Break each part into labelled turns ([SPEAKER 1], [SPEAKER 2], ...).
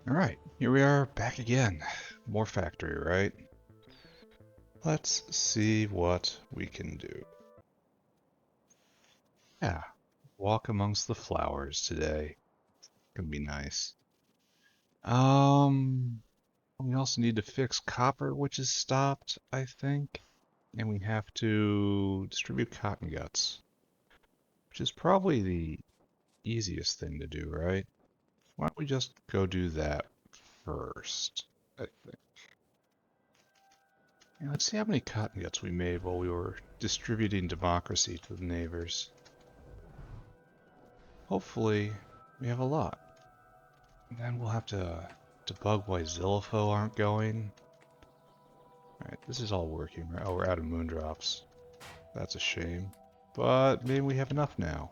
[SPEAKER 1] Alright, here we are back again. More factory, right? Let's see what we can do. Yeah, walk amongst the flowers today. Gonna be nice. We also need to fix copper, which is stopped, I think. And we have to distribute cotton guts, which is probably the easiest thing to do, right? Why don't we just go do that first, I think. Yeah, let's see how many cotton guts we made while we were distributing democracy to the neighbors. Hopefully, we have a lot. And then we'll have to debug why Zillifo aren't going. Alright, this is all working, right? Oh, we're out of moondrops. That's a shame. But maybe we have enough now.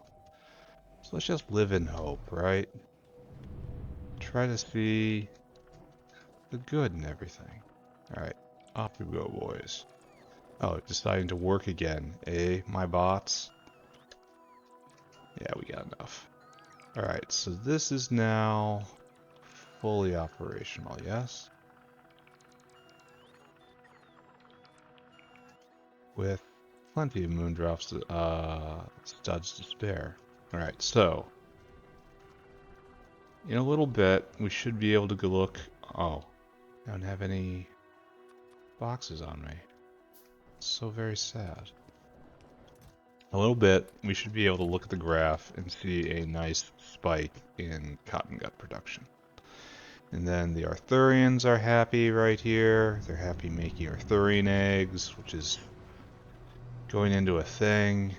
[SPEAKER 1] So let's just live in hope, right? Try to see the good in everything. Alright, off we go, boys. Oh, deciding to work again, eh, my bots? Yeah, we got enough. Alright, so this is now fully operational, yes? With plenty of moondrops, studs to spare. Alright, so in a little bit, we should be able to go look. Oh, I don't have any boxes on me. It's so very sad. A little bit, we should be able to look at the graph and see a nice spike in cotton gut production. And then the Arthurians are happy right here. They're happy making Arthurian eggs, which is going into a thing.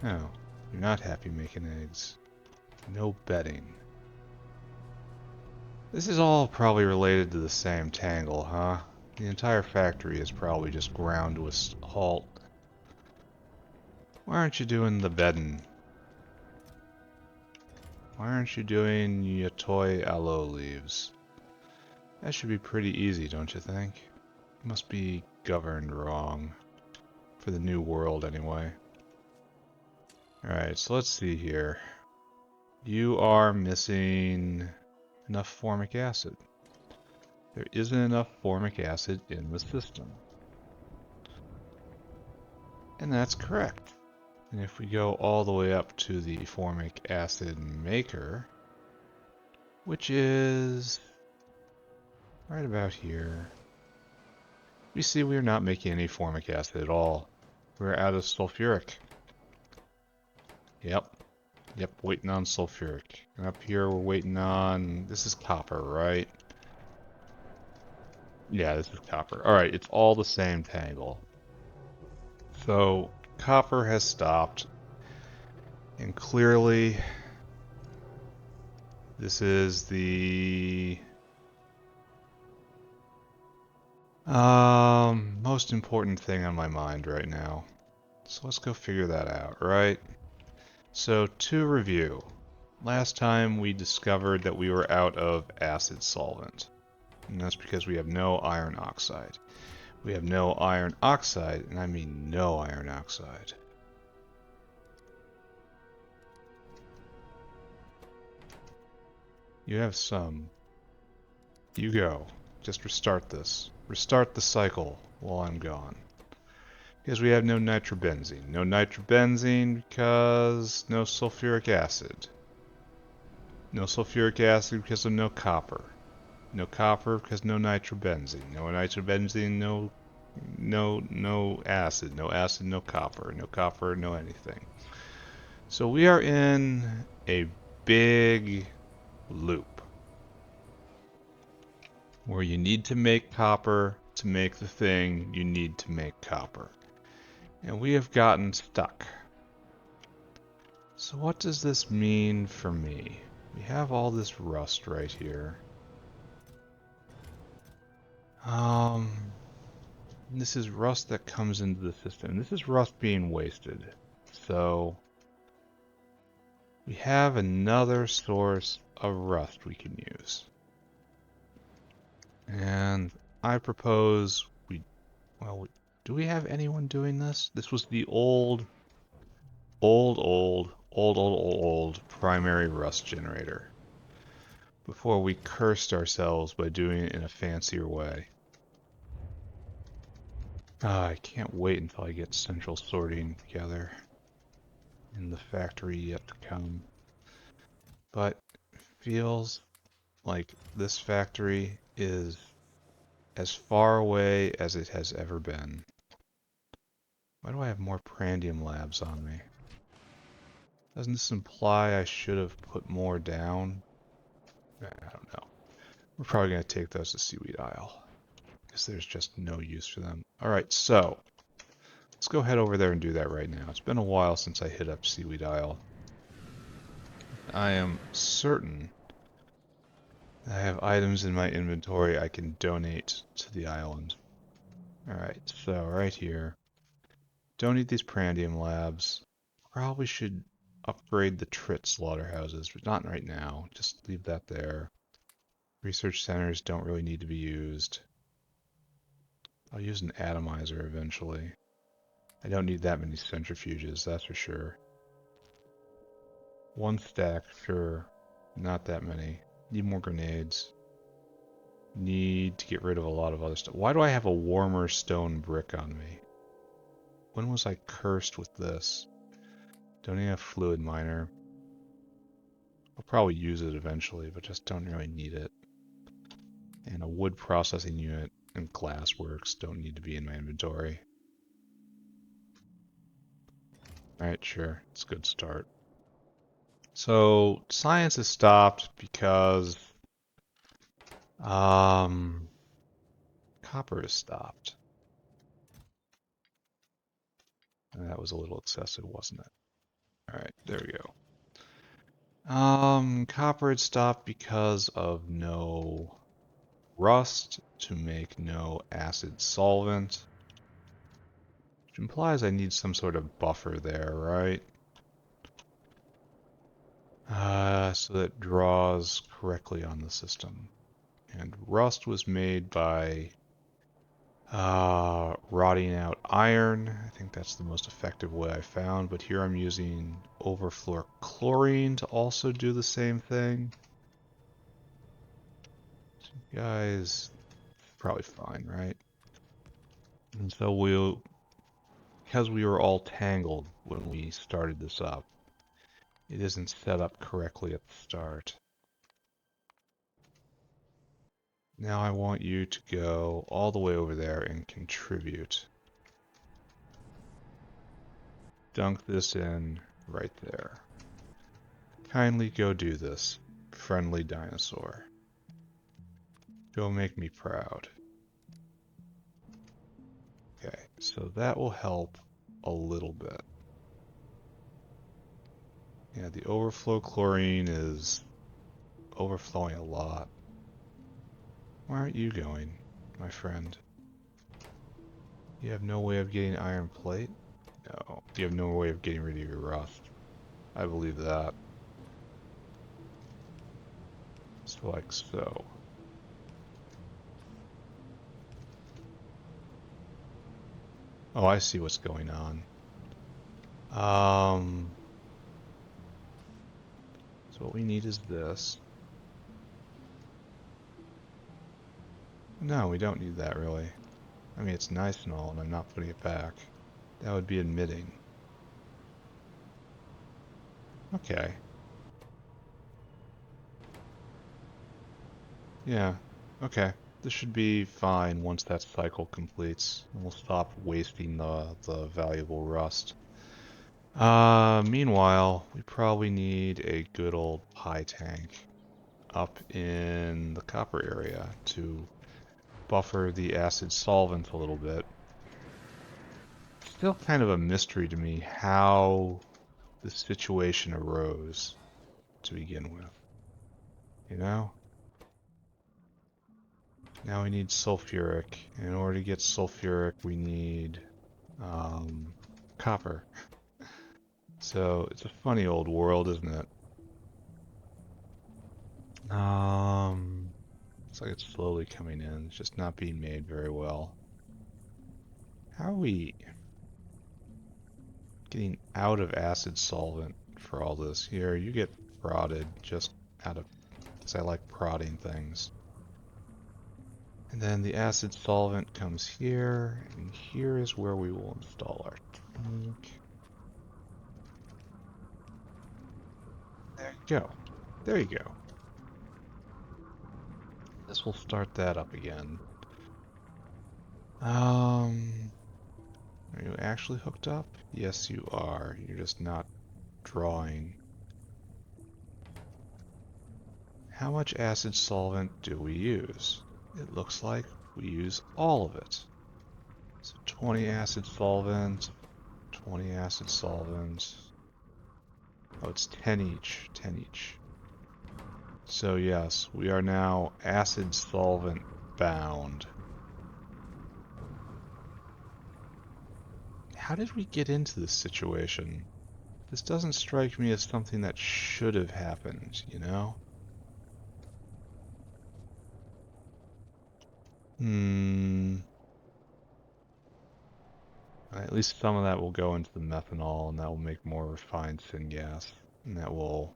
[SPEAKER 1] Oh, you're not happy making eggs. No betting. This is all probably related to the same tangle, huh? The entire factory is probably just ground to a halt. Why aren't you doing the bedding? Why aren't you doing your toy aloe leaves? That should be pretty easy, don't you think? It must be governed wrong. For the new world, anyway. Alright, so let's see here. You are missing enough formic acid. There isn't enough formic acid in the system. And that's correct. And if we go all the way up to the formic acid maker, which is right about here, we see we are not making any formic acid at all. We're out of sulfuric. Yep, waiting on sulfuric. And up here we're waiting on, this is copper, right? Yeah, this is copper. Alright, it's all the same tangle. So, copper has stopped. And clearly, this is the most important thing on my mind right now. So let's go figure that out, right? So to review, last time we discovered that we were out of acid solvent. And that's because we have no iron oxide. We have no iron oxide, and I mean no iron oxide. You have some. You go. Just restart this. Restart the cycle while I'm gone. Because we have no nitrobenzene. No nitrobenzene because no sulfuric acid. No sulfuric acid because of no copper. No copper because no nitrobenzene. No nitrobenzene, no acid. No acid, no copper. No copper, no anything. So we are in a big loop where you need to make copper to make the thing you need to make copper. And we have gotten stuck. So what does this mean for me? We have all this rust right here. This is rust that comes into the system. This is rust being wasted. So we have another source of rust we can use. And I propose do we have anyone doing this? This was the old primary rust generator. before we cursed ourselves by doing it in a fancier way. I can't wait until I get central sorting together in the factory yet to come. But it feels like this factory is as far away as it has ever been. Why do I have more prandium labs on me? Doesn't this imply I should have put more down? I don't know. We're probably going to take those to Seaweed Isle, because there's just no use for them. Alright, so let's go head over there and do that right now. It's been a while since I hit up Seaweed Isle. I am certain I have items in my inventory I can donate to the island. Alright, so right here. Don't need these prandium labs. Probably should upgrade the Trit slaughterhouses, but not right now. Just leave that there. Research centers don't really need to be used. I'll use an atomizer eventually. I don't need that many centrifuges, that's for sure. One stack, sure. Not that many. Need more grenades. Need to get rid of a lot of other stuff. Why do I have a warmer stone brick on me? When was I cursed with this? Don't need a fluid miner. I'll probably use it eventually, but just don't really need it. And a wood processing unit and glassworks don't need to be in my inventory. Alright, sure. It's a good start. So, science has stopped because copper has stopped. And that was a little excessive, wasn't it? Alright, there we go. Copper had stopped because of no rust to make no acid solvent. Which implies I need some sort of buffer there, right? So that draws correctly on the system. And rust was made by rotting out iron. I think that's the most effective way I found, but here I'm using overflow chlorine to also do the same thing. So you guys, probably fine, right? And so because we were all tangled when we started this up, it isn't set up correctly at the start. Now I want you to go all the way over there and contribute. Dunk this in right there. Kindly go do this, friendly dinosaur. Go make me proud. Okay, so that will help a little bit. Yeah, the overflow chlorine is overflowing a lot. Where aren't you going, my friend? You have no way of getting iron plate? No. You have no way of getting rid of your rust. I believe that. Just like so. Oh, I see what's going on. So what we need is this. No, we don't need that really. I mean, it's nice and all, and I'm not putting it back. That would be admitting. Okay. Yeah, okay. This should be fine once that cycle completes. And we'll stop wasting the valuable rust. Meanwhile, we probably need a good old pie tank up in the copper area to buffer the acid solvent a little bit. Still kind of a mystery to me how the situation arose to begin with. You know? Now we need sulfuric. In order to get sulfuric, we need copper. So it's a funny old world, isn't it? Looks like it's slowly coming in. It's just not being made very well. How are we getting out of acid solvent for all this? Here, you get rotted just out of because I like prodding things. And then the acid solvent comes here, and here is where we will install our tank. There you go. There you go. This will start that up again. Are you actually hooked up? Yes, you are. You're just not drawing. How much acid solvent do we use? It looks like we use all of it. So 20 acid solvent, 20 acid solvent. Oh, it's 10 each, 10 each. So yes, we are now acid solvent bound. How did we get into this situation? This doesn't strike me as something that should have happened, you know? At least some of that will go into the methanol, and that will make more refined syngas. And that will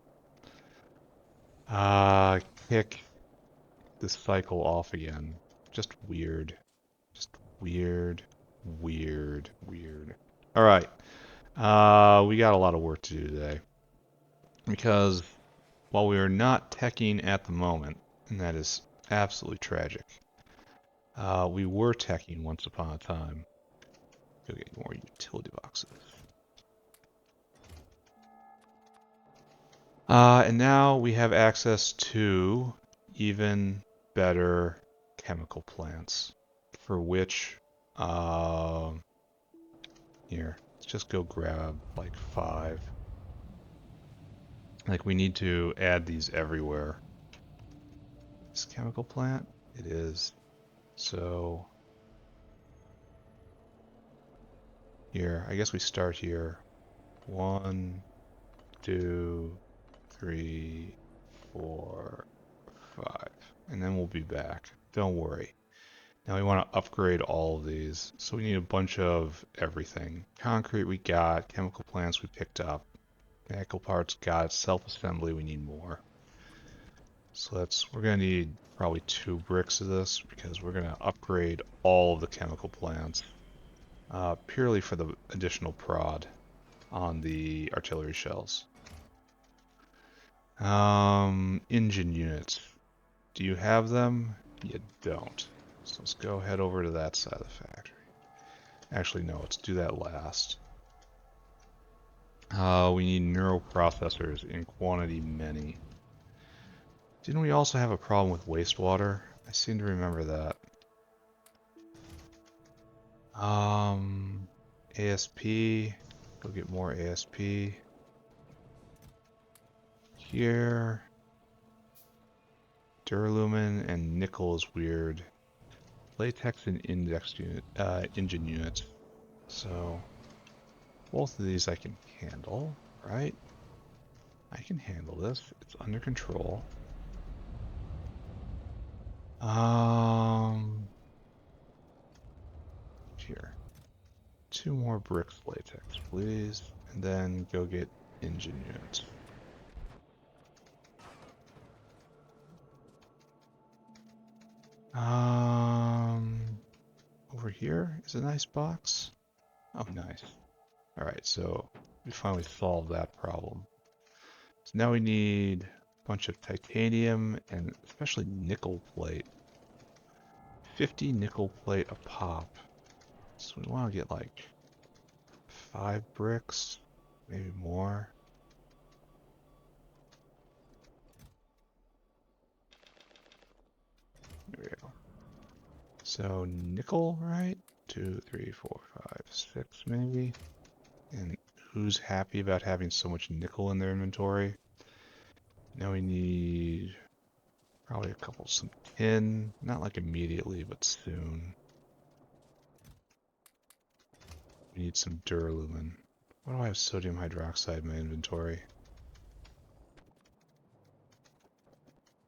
[SPEAKER 1] kick the cycle off again. Just weird. Just weird, weird, weird. Alright. We got a lot of work to do today. Because while we are not teching at the moment, and that is absolutely tragic, we were teching once upon a time. Go get more utility boxes. And now we have access to even better chemical plants, for which, here, let's just go grab like 5. Like we need to add these everywhere. This chemical plant? It is. So, here, I guess we start here. 1, 2, 3, 4, 5. And then we'll be back. Don't worry. Now we want to upgrade all of these. So we need a bunch of everything. Concrete we got, chemical plants we picked up, mechanical parts got, self-assembly we need more. So we're going to need probably 2 bricks of this because we're going to upgrade all of the chemical plants purely for the additional prod on the artillery shells. Engine units. Do you have them? You don't. So let's go head over to that side of the factory. Actually, no, let's do that last. We need neuroprocessors in quantity many. Didn't we also have a problem with wastewater? I seem to remember that. ASP. Go get more ASP. Here. Duralumin and nickel is weird. Latex and engine units. So, both of these I can handle, right? I can handle this. It's under control. Here. 2 more bricks latex, please. And then go get engine units. Over here is a nice box. Oh, nice. Alright, so we finally solved that problem. So now we need a bunch of titanium and especially nickel plate. 50 nickel plate a pop. So we want to get like 5 bricks, maybe more. There we go. So nickel, right? 2, 3, 4, 5, 6 maybe. And who's happy about having so much nickel in their inventory? Now we need probably some tin. Not like immediately, but soon. We need some duralumin. Why do I have sodium hydroxide in my inventory?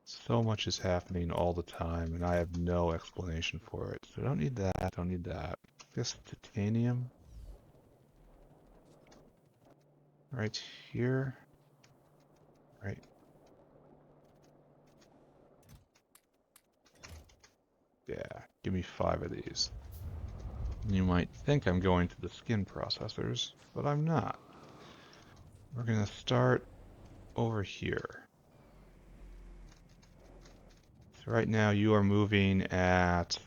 [SPEAKER 1] So much is happening all the time, and I have no explanation for it. So I don't need that, don't need that. I guess titanium. Right here. Right. Yeah, give me 5 of these. You might think I'm going to the skin processors, but I'm not. We're going to start over here. So right now you are moving at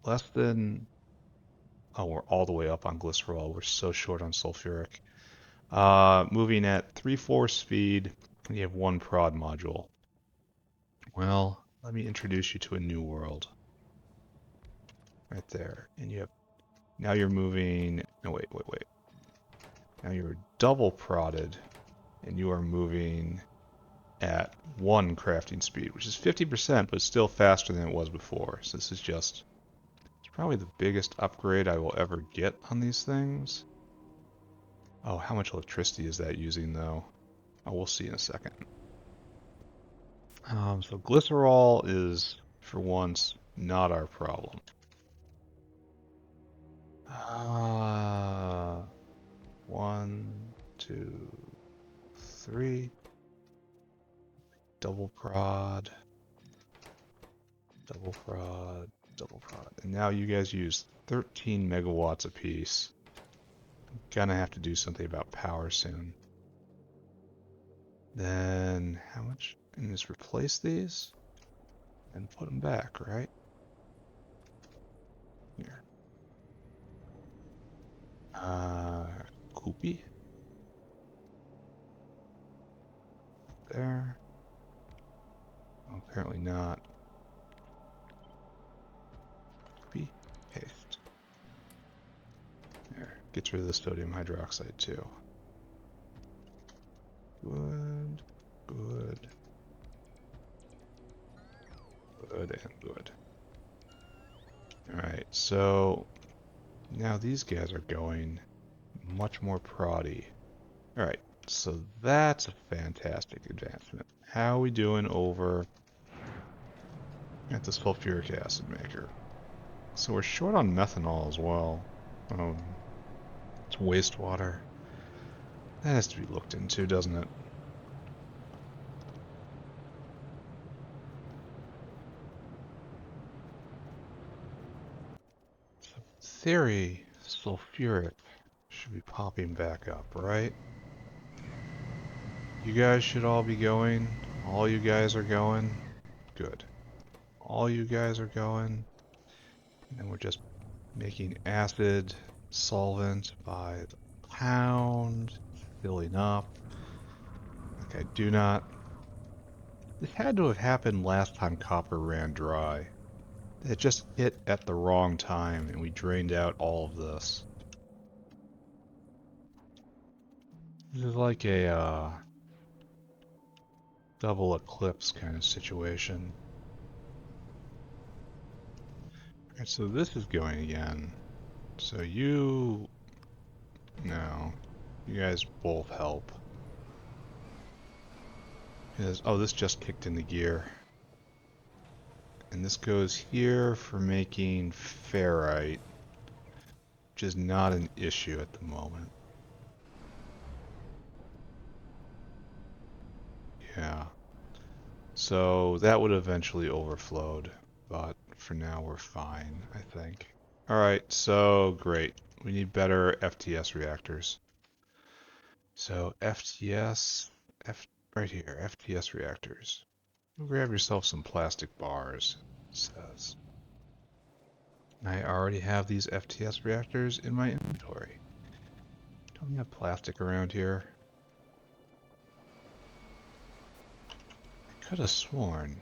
[SPEAKER 1] less than... Oh, we're all the way up on glycerol. We're so short on sulfuric. Moving at 3/4 speed, and you have 1 prod module. Well, let me introduce you to a new world. Right there. And you have... Now you're moving... No, wait. Now you're double prodded, and you are moving at 1 crafting speed, which is 50%, but still faster than it was before. So this is just... It's probably the biggest upgrade I will ever get on these things. Oh, how much electricity is that using, though? Oh, we'll see in a second. So glycerol is, for once, not our problem. 1, 2, 3. Double prod. Double prod. Double prod. And now you guys use 13 megawatts apiece. I'm gonna have to do something about power soon. Then, how much? And just replace these and put them back, right? Here. Koopy. There. Oh, apparently not. Koopy. Paste. There. Gets rid of the sodium hydroxide too. Good. Good. Good and good. Alright, so now these guys are going much more proddy. Alright, so that's a fantastic advancement. How are we doing over at the sulfuric acid maker? So we're short on methanol as well. It's wastewater. That has to be looked into, doesn't it? So in theory, sulfuric should be popping back up, right? You guys should all be going. All you guys are going. Good. All you guys are going. And then we're just making acid solvent by the pound, filling up. Okay, do not. This had to have happened last time copper ran dry. It just hit at the wrong time and we drained out all of this. This is like a double eclipse kind of situation. Alright, so this is going again. So you... No. You guys both help. Oh, this just kicked into gear. And this goes here for making ferrite, which is not an issue at the moment. Yeah. So that would eventually overflowed, but for now we're fine, I think. Alright, so great. We need better FTS reactors. So FTS, right here, FTS reactors. Grab yourself some plastic bars, it says. I already have these FTS reactors in my inventory. Don't we have plastic around here? I could have sworn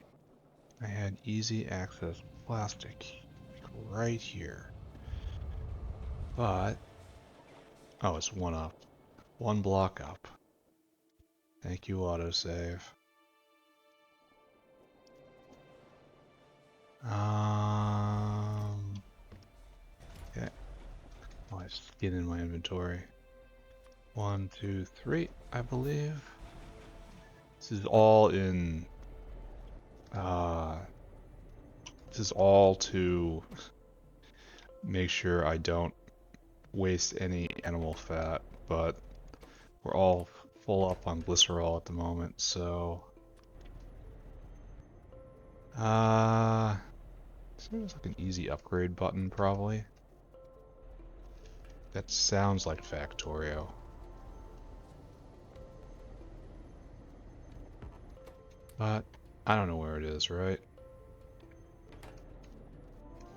[SPEAKER 1] I had easy access plastic like right here. But, oh, it's 1 up. 1 block up. Thank you, autosave. Okay. Oh, I have skin in my inventory. 1, 2, 3, I believe. This is all in... this is all to make sure I don't waste any animal fat, but we're all full up on glycerol at the moment, so... So there's like an easy upgrade button, probably. That sounds like Factorio. But I don't know where it is, right?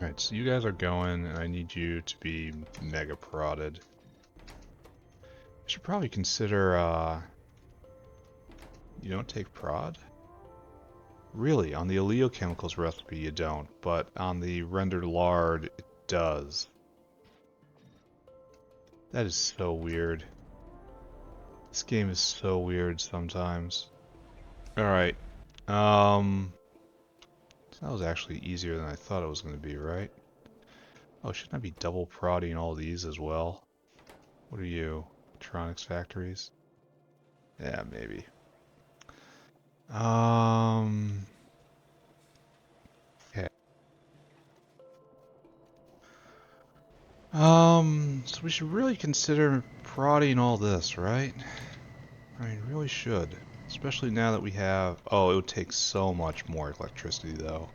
[SPEAKER 1] Alright, so you guys are going, and I need you to be mega prodded. I should probably consider, you don't take prod? Really, on the oleochemicals recipe you don't, but on the rendered lard it does. That is so weird. This game is so weird sometimes. Alright, so that was actually easier than I thought it was going to be, right? Oh, shouldn't I be double prodding all these as well? What are you? Electronics factories? Yeah, maybe. Okay. So we should really consider prodding all this, right? I mean, really should. Especially now that we have... Oh, it would take so much more electricity, though.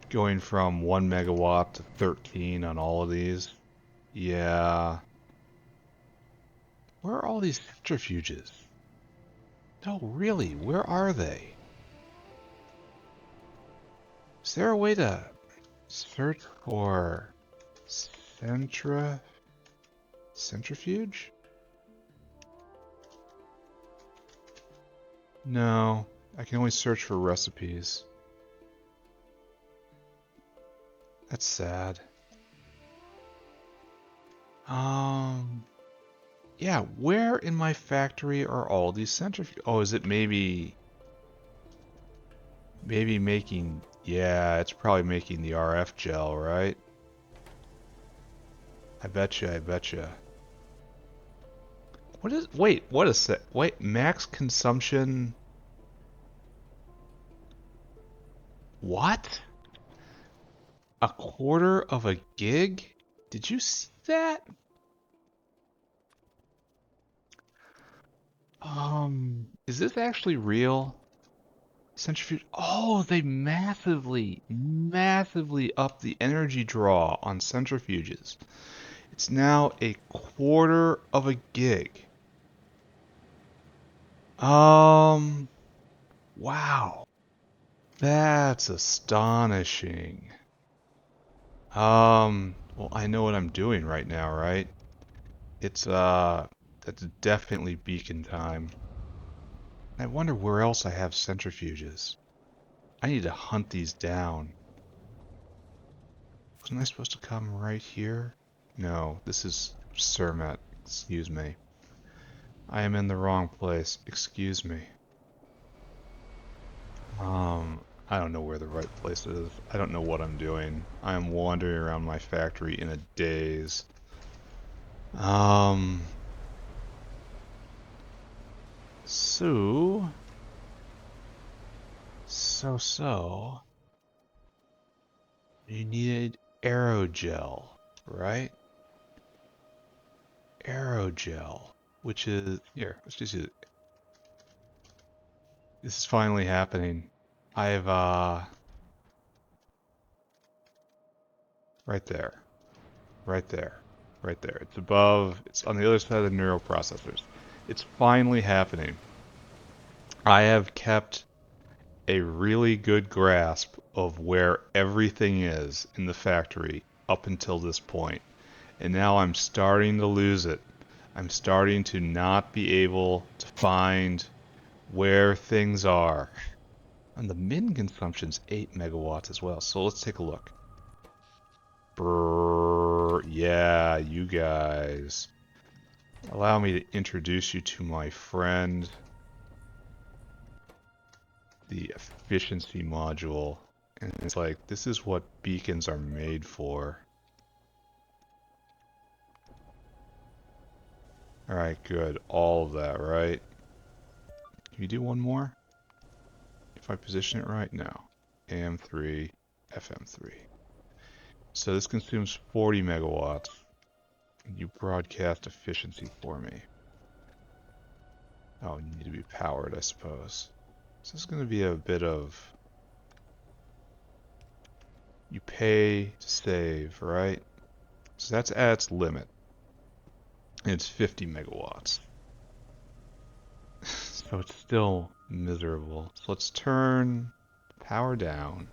[SPEAKER 1] Going from 1 megawatt to 13 on all of these. Yeah. Where are all these centrifuges? No, really, where are they? Is there a way to search for centrifuge? No, I can only search for recipes. That's sad. Yeah, where in my factory are all these centrifuges? Oh, is it maybe making, yeah, it's probably making the RF gel, right? I betcha, I betcha. What is, wait, what is that? Wait, max consumption. What? A quarter of a gig? Did you see that? Is this actually real? Centrifuge. Oh, they massively, massively up the energy draw on centrifuges. It's now a quarter of a gig. Wow. That's astonishing. Well, I know what I'm doing right now, right? It's, that's definitely beacon time. I wonder where else I have centrifuges. I need to hunt these down. Wasn't I supposed to come right here? No, this is Cermet. Excuse me. I am in the wrong place. Excuse me. I don't know where the right place is. I don't know what I'm doing. I am wandering around my factory in a daze. So... You needed aerogel, right? Aerogel, which is... Here, let's just use it. This is finally happening. I've, right there. Right there. Right there. It's above, it's on the other side of the neural processors. It's finally happening. I have kept a really good grasp of where everything is in the factory up until this point. And now I'm starting to lose it. I'm starting to not be able to find where things are. And the min consumption's 8 megawatts as well. So let's take a look. Brrr, yeah, you guys. Allow me to introduce you to my friend, the efficiency module. And it's like, this is what beacons are made for. Alright, good. All of that, right? Can you do one more? If I position it right now. AM3, FM3. So this consumes 40 megawatts. You broadcast efficiency for me. Oh, you need to be powered, I suppose. So this is going to be a bit of You pay to save, right? So that's at its limit. And it's 50 megawatts. So it's still miserable. So let's turn power down.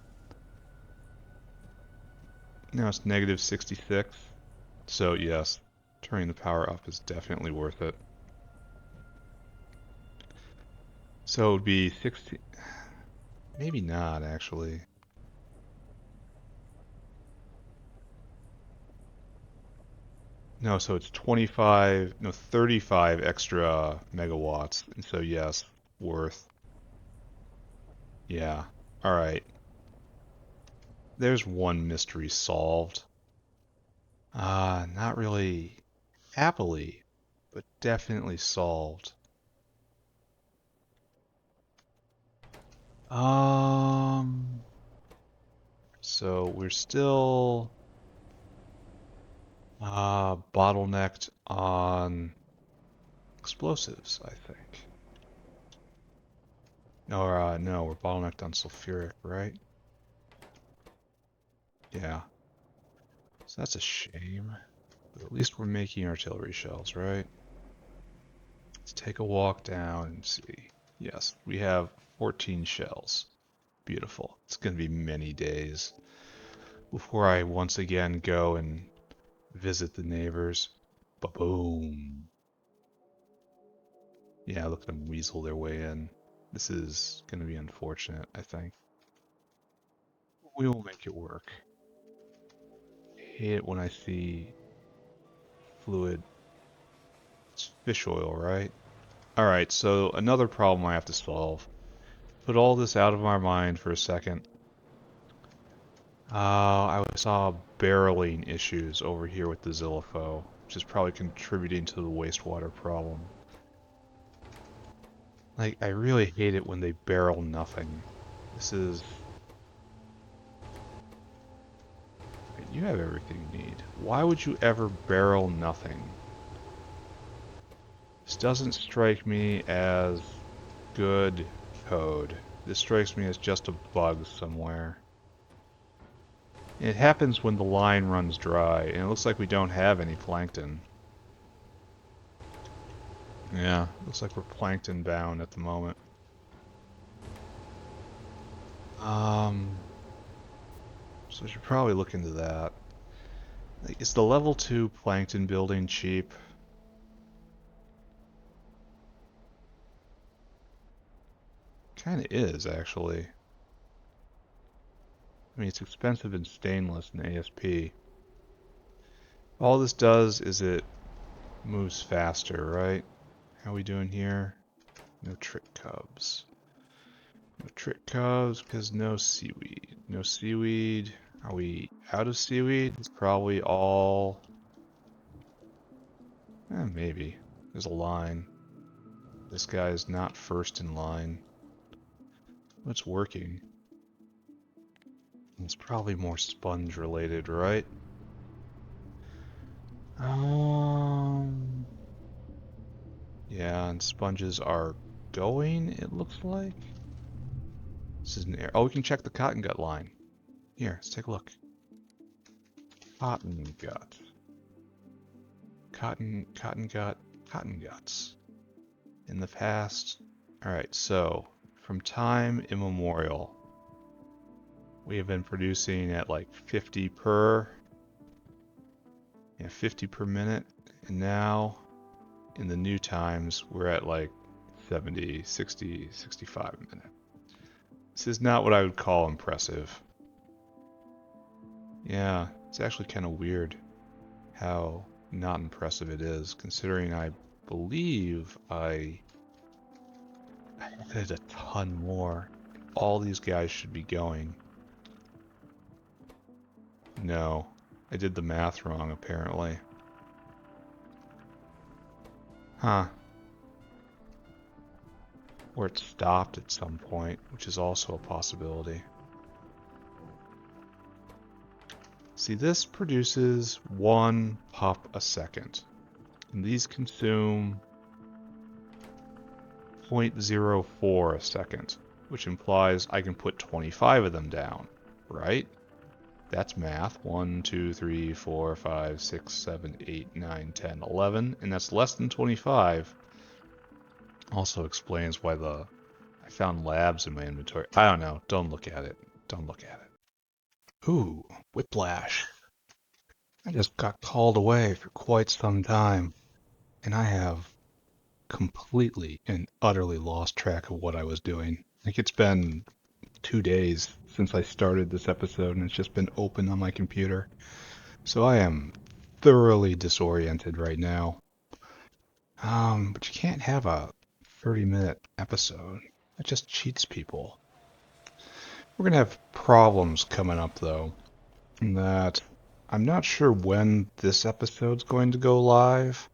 [SPEAKER 1] Now it's negative 66. So yes, turning the power up is definitely worth it. So it would be 60. Maybe not, actually. No, so it's 25, no, 35 extra megawatts. And so yes, worth. Yeah. All right. There's one mystery solved. Not really happily, but definitely solved. So we're still bottlenecked on explosives, I think. No, we're bottlenecked on sulfuric, right? Yeah. So that's a shame. But at least we're making artillery shells, right? Let's take a walk down and see. Yes, we have 14 shells. Beautiful. It's going to be many days before I once again go and visit the neighbors. Ba-boom. Yeah, look at them weasel their way in. This is going to be unfortunate, I think. We will make it work. I hate it when I see fluid. It's fish oil, right? Alright, so another problem I have to solve. Put all this out of my mind for a second. I saw barreling issues over here with the Zillifo, which is probably contributing to the wastewater problem. Like, I really hate it when they barrel nothing. This is... You have everything you need. Why would you ever barrel nothing? This doesn't strike me as good code. This strikes me as just a bug somewhere. It happens when the line runs dry, and it looks like we don't have any plankton. Yeah, looks like we're plankton bound at the moment. So I should probably look into that. Like, is the level 2 plankton building cheap? Kinda is, actually. I mean, it's expensive in stainless and ASP. All this does is it moves faster, right? How are we doing here? No trick cubs. No trick cubs because no seaweed. No seaweed. Are we out of seaweed? It's probably all... maybe. There's a line. This guy is not first in line. What's working? It's probably more sponge related, right? Yeah, and sponges are going, it looks like. This is an air. Oh, we can check the cotton gut line. Here, let's take a look. Cotton gut. Cotton gut, cotton guts. In the past. Alright, so from time immemorial, we have been producing at like 50 per. Yeah, 50 per minute. And now, in the new times, we're at like 70, 60, 65 a minute. This is not what I would call impressive. Yeah, it's actually kind of weird how not impressive it is, considering I believe I did a ton more. All these guys should be going. No, I did the math wrong, apparently. Huh. Or it stopped at some point, which is also a possibility. See, this produces 1 pup a second. And these consume 0.04 a second, which implies I can put 25 of them down, right? That's math. 1, 2, 3, 4, 5, 6, 7, 8, 9, 10, 11, and that's less than 25. Also explains why I found labs in my inventory. I don't know. Don't look at it. Don't look at it. Ooh, whiplash. I just got called away for quite some time, and I have completely and utterly lost track of what I was doing. Like it's been 2 days since I started this episode, and it's just been open on my computer. So I am thoroughly disoriented right now. But you can't have a 30-minute episode. That just cheats people. We're gonna have problems coming up though. In that I'm not sure when this episode's going to go live,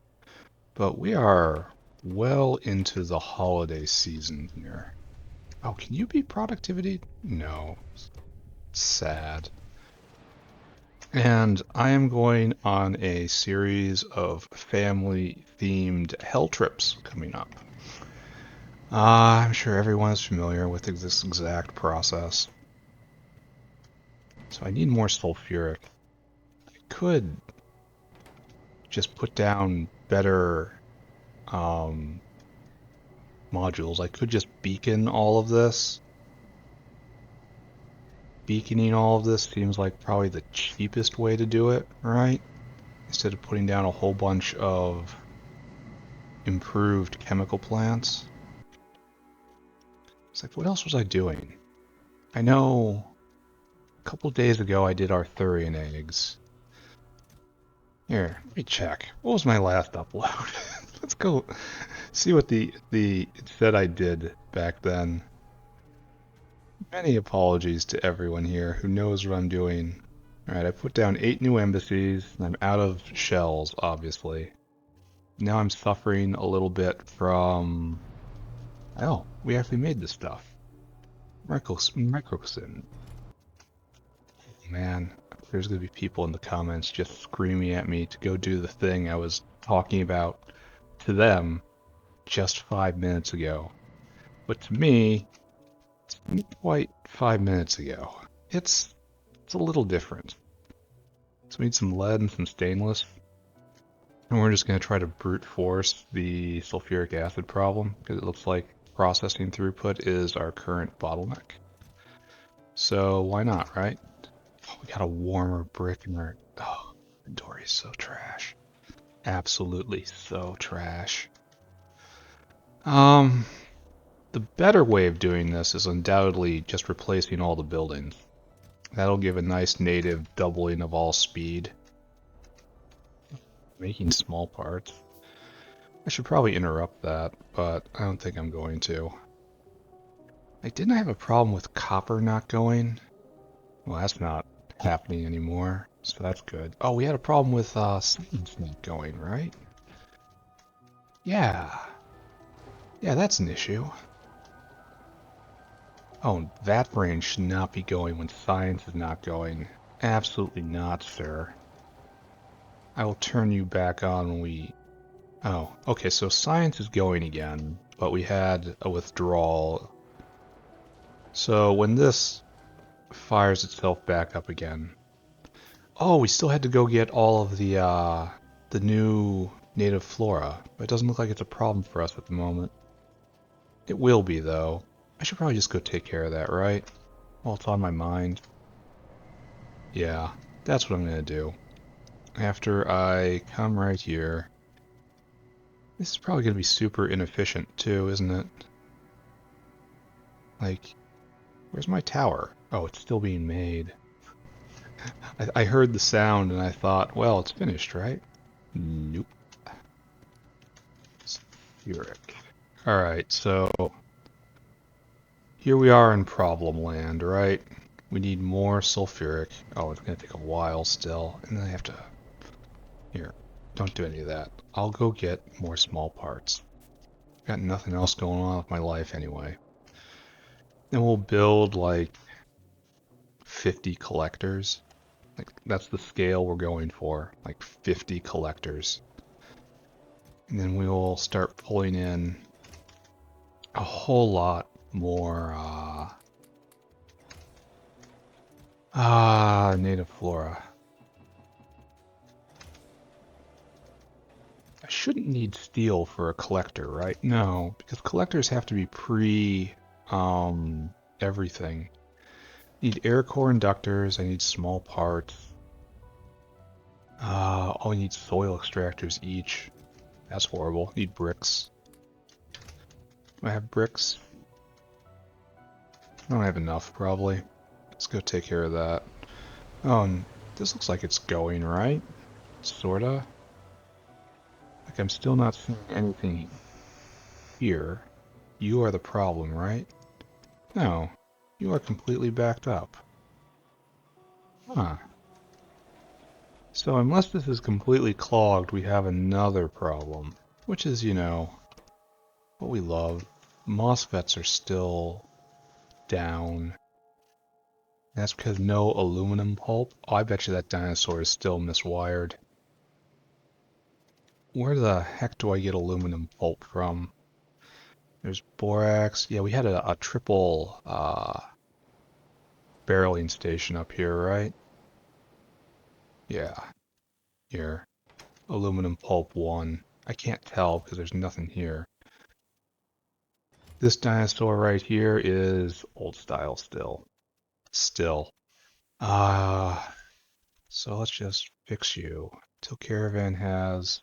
[SPEAKER 1] but we are well into the holiday season here. Oh, can you be productivity? No. Sad. And I am going on a series of family-themed hell trips coming up. I'm sure everyone is familiar with this exact process. So I need more sulfuric. I could just put down better modules. I could just beacon all of this. Beaconing all of this seems like probably the cheapest way to do it, right? Instead of putting down a whole bunch of improved chemical plants. It's like, what else was I doing? I know a couple days ago I did Arthurian eggs. Here, let me check. What was my last upload? Let's go see what the it said I did back then. Many apologies to everyone here who knows what I'm doing. Alright, I put down 8 new embassies, and I'm out of shells, obviously. Now I'm suffering a little bit from... Oh, we actually made this stuff. Microcosm. Man, there's going to be people in the comments just screaming at me to go do the thing I was talking about to them just 5 minutes ago. But to me, it's not quite 5 minutes ago. It's a little different. So we need some lead and some stainless. And we're just going to try to brute force the sulfuric acid problem, because it looks like processing throughput is our current bottleneck. So why not, right? Oh, we got a warmer brick in our... Oh, inventory is so trash. Absolutely so trash. The better way of doing this is undoubtedly just replacing all the buildings. That'll give a nice native doubling of all speed. Making small parts. I should probably interrupt that, but I don't think I'm going to. Like, didn't I have a problem with copper not going? Well, that's not happening anymore, so that's good. Oh, we had a problem with science not going, right? Yeah. Yeah, that's an issue. Oh, that brain should not be going when science is not going. Absolutely not, sir. I will turn you back on when we... Oh, okay, so science is going again, but we had a withdrawal. So when this fires itself back up again... Oh, we still had to go get all of the new native flora, but it doesn't look like it's a problem for us at the moment. It will be, though. I should probably just go take care of that, right? While it's on my mind. Yeah, that's what I'm gonna do. After I come right here... This is probably gonna be super inefficient, too, isn't it? Like, where's my tower? Oh, it's still being made. I heard the sound and I thought, well, it's finished, right? Nope. Sulfuric. Alright, so... Here we are in problem land, right? We need more sulfuric. Oh, it's gonna take a while still. And then I have to... Here, don't do any of that. I'll go get more small parts. Got nothing else going on with my life anyway. Then we'll build, like, 50 collectors. Like, that's the scale we're going for. Like, 50 collectors. And then we will start pulling in a whole lot more Ah, native flora. I shouldn't need steel for a collector, right? No, because collectors have to be everything. Need air core inductors, I need small parts. Oh, I need soil extractors each. That's horrible. Need bricks. Do I have bricks? I don't have enough, probably. Let's go take care of that. Oh, and this looks like it's going, right? Sorta. Like I'm still not seeing anything here. You are the problem, right? No. You are completely backed up. Huh. So unless this is completely clogged, we have another problem. Which is, you know, what we love. MOSFETs are still down. That's because no aluminum pulp. Oh, I bet you that dinosaur is still miswired. Where the heck do I get aluminum pulp from? There's borax. Yeah, we had a triple barreling station up here, right? Yeah, here. Aluminum pulp 1. I can't tell because there's nothing here. This dinosaur right here is old style still. Still. So let's just fix you. Till caravan has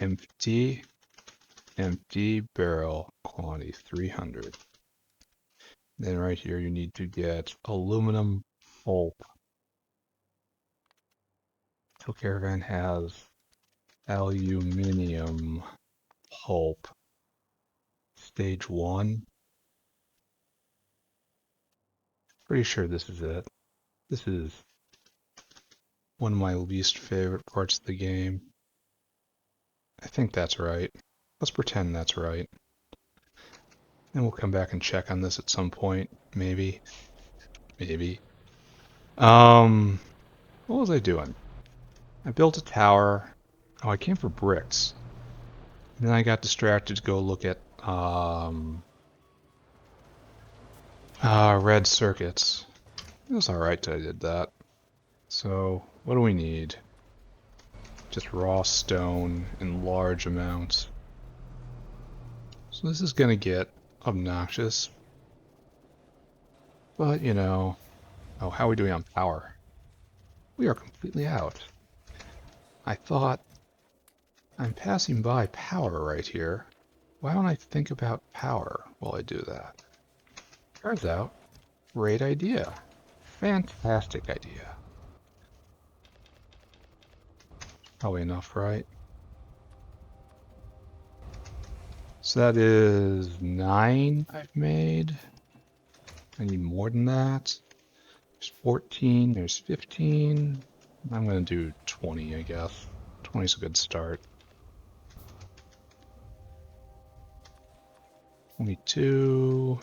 [SPEAKER 1] empty barrel quantity 300. Then right here you need to get aluminum pulp. Till caravan has aluminium pulp. Stage 1. Pretty sure this is it. This is one of my least favorite parts of the game. I think that's right. Let's pretend that's right. And we'll come back and check on this at some point. Maybe. Maybe. What was I doing? I built a tower. Oh, I came for bricks. And then I got distracted to go look at red circuits. It was alright that I did that. So, what do we need? Just raw stone in large amounts. So this is gonna get obnoxious. But, you know... Oh, how are we doing on power? We are completely out. I thought... I'm passing by power right here. Why don't I think about power while I do that? Turns out, great idea. Fantastic idea. Probably enough, right? So that is 9 I've made. I need more than that. There's 14, there's 15. I'm going to do 20, I guess. 20 is a good start. 22.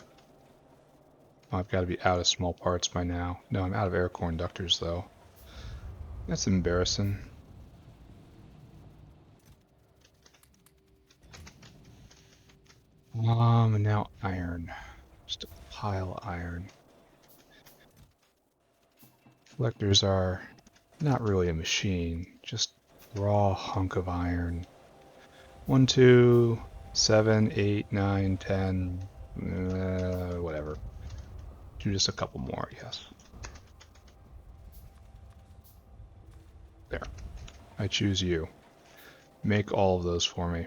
[SPEAKER 1] Oh, I've got to be out of small parts by now. No, I'm out of air core inductors, though. That's embarrassing. And now iron. Just a pile of iron. Collectors are not really a machine, just raw hunk of iron. 1, 2, 7, 8, 9, 10, whatever. Do just a couple more, I guess. There. I choose you. Make all of those for me.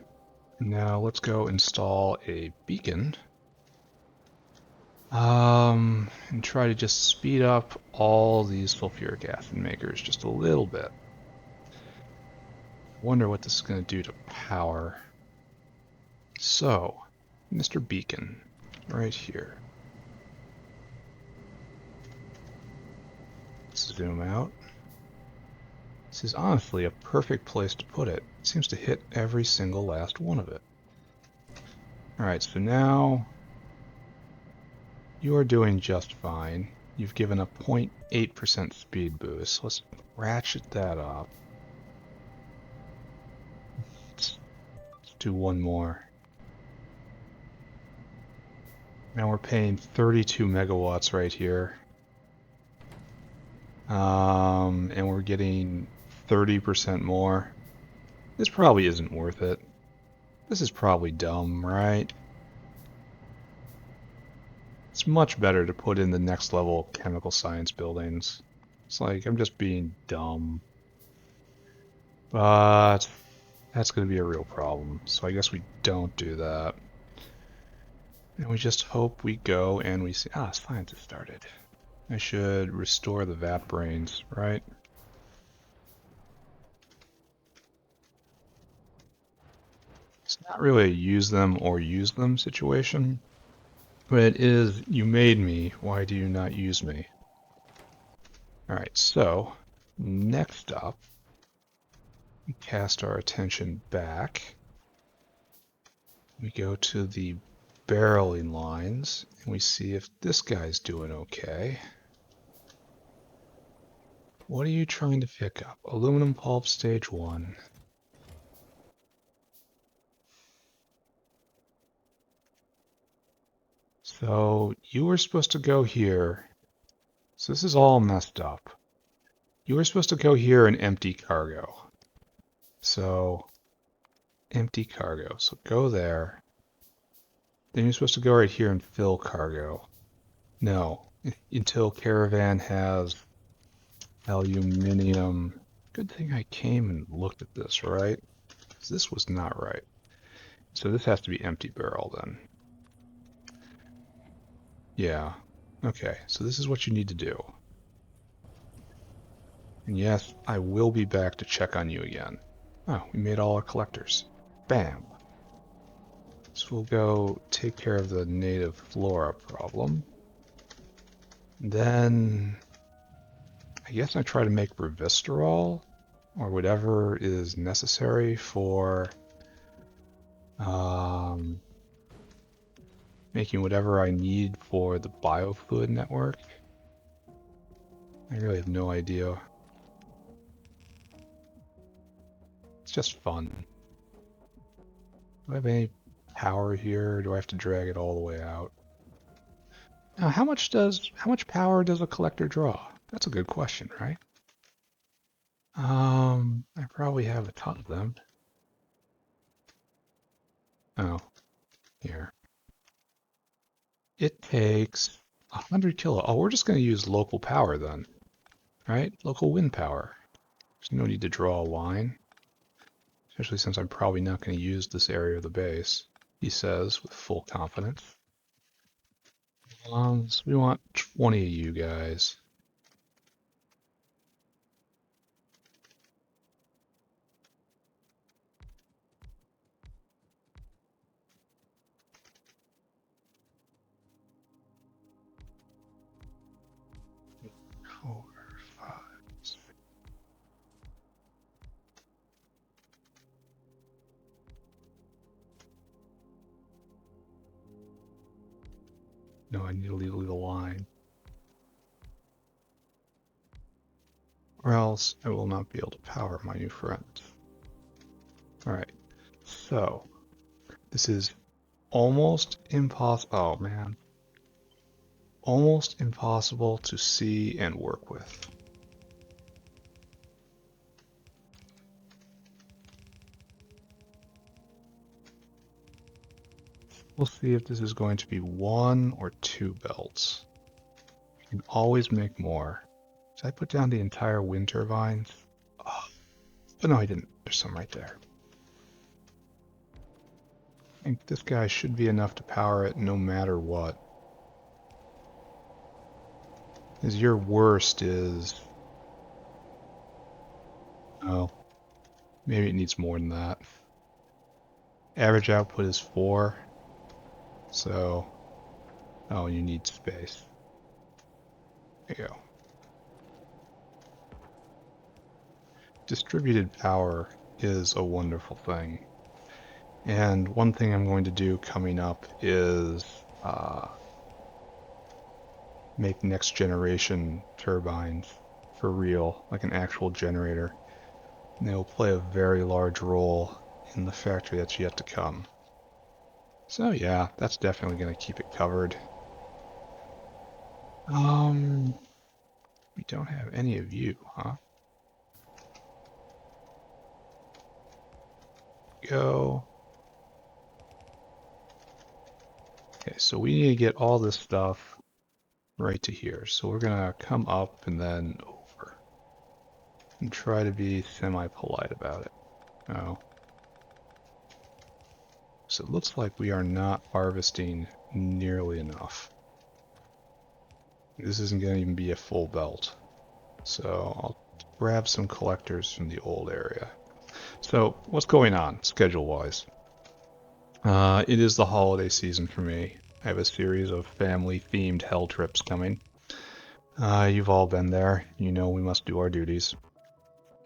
[SPEAKER 1] Now let's go install a beacon. And try to just speed up all these sulfuric acid makers just a little bit. Wonder what this is going to do to power. So, Mr. Beacon, right here. Let's zoom out. This is honestly a perfect place to put it. It seems to hit every single last one of it. Alright, so now you are doing just fine. You've given a 0.8% speed boost. Let's ratchet that up. Let's do one more. Now we're paying 32 megawatts right here. And we're getting 30% more. This probably isn't worth it. This is probably dumb, right? It's much better to put in the next level chemical science buildings. It's like, I'm just being dumb. But that's going to be a real problem. So I guess we don't do that. And we just hope we go and we see... Ah, science has started. I should restore the vat brains, right? It's not really a use them or use them situation. But it is, you made me, why do you not use me? Alright, so next up, we cast our attention back. We go to the barreling lines, and we see if this guy's doing okay. What are you trying to pick up? Aluminum pulp stage 1. So you were supposed to go here. So this is all messed up. You were supposed to go here and empty cargo. So empty cargo. So go there. Then you're supposed to go right here and fill cargo. No, until caravan has aluminium. Good thing I came and looked at this, right? 'Cause this was not right. So this has to be empty barrel then. Yeah. Okay, so this is what you need to do. And yes, I will be back to check on you again. Oh, we made all our collectors. Bam. So we'll go take care of the native flora problem. Then I guess I try to make Resveratrol or whatever is necessary for making whatever I need for the biofluid network. I really have no idea. It's just fun. Do I have any power here, or do I have to drag it all the way out? Now, how much power does a collector draw? That's a good question, right? I probably have a ton of them. Oh, here. It takes 100 kilo. Oh, we're just going to use local power then, right? Local wind power. There's no need to draw a line, especially since I'm probably not going to use this area of the base, he says with full confidence. So we want 20 of you guys. Four, five, six. No, I need to leave a line. Or else I will not be able to power my new friends. Alright, so this is almost impossible. Oh man. Almost impossible to see and work with. We'll see if this is going to be 1 or 2 belts. You can always make more. Did I put down the entire wind turbines? Oh, no, I didn't. There's some right there. I think this guy should be enough to power it no matter what. Because your worst is... Oh, maybe it needs more than that. Average output is 4. So... Oh, you need space. There you go. Distributed power is a wonderful thing. And one thing I'm going to do coming up is make next generation turbines for real, like an actual generator. And they will play a very large role in the factory that's yet to come. So yeah, that's definitely going to keep it covered. We don't have any of you, huh? Go. Okay, so we need to get all this stuff right to here. So we're gonna come up and then over and try to be semi-polite about it. Oh. So it looks like we are not harvesting nearly enough. This isn't going to even be a full belt. So I'll grab some collectors from the old area. So what's going on schedule-wise? It is the holiday season for me. I have a series of family-themed hell trips coming. You've all been there. You know we must do our duties.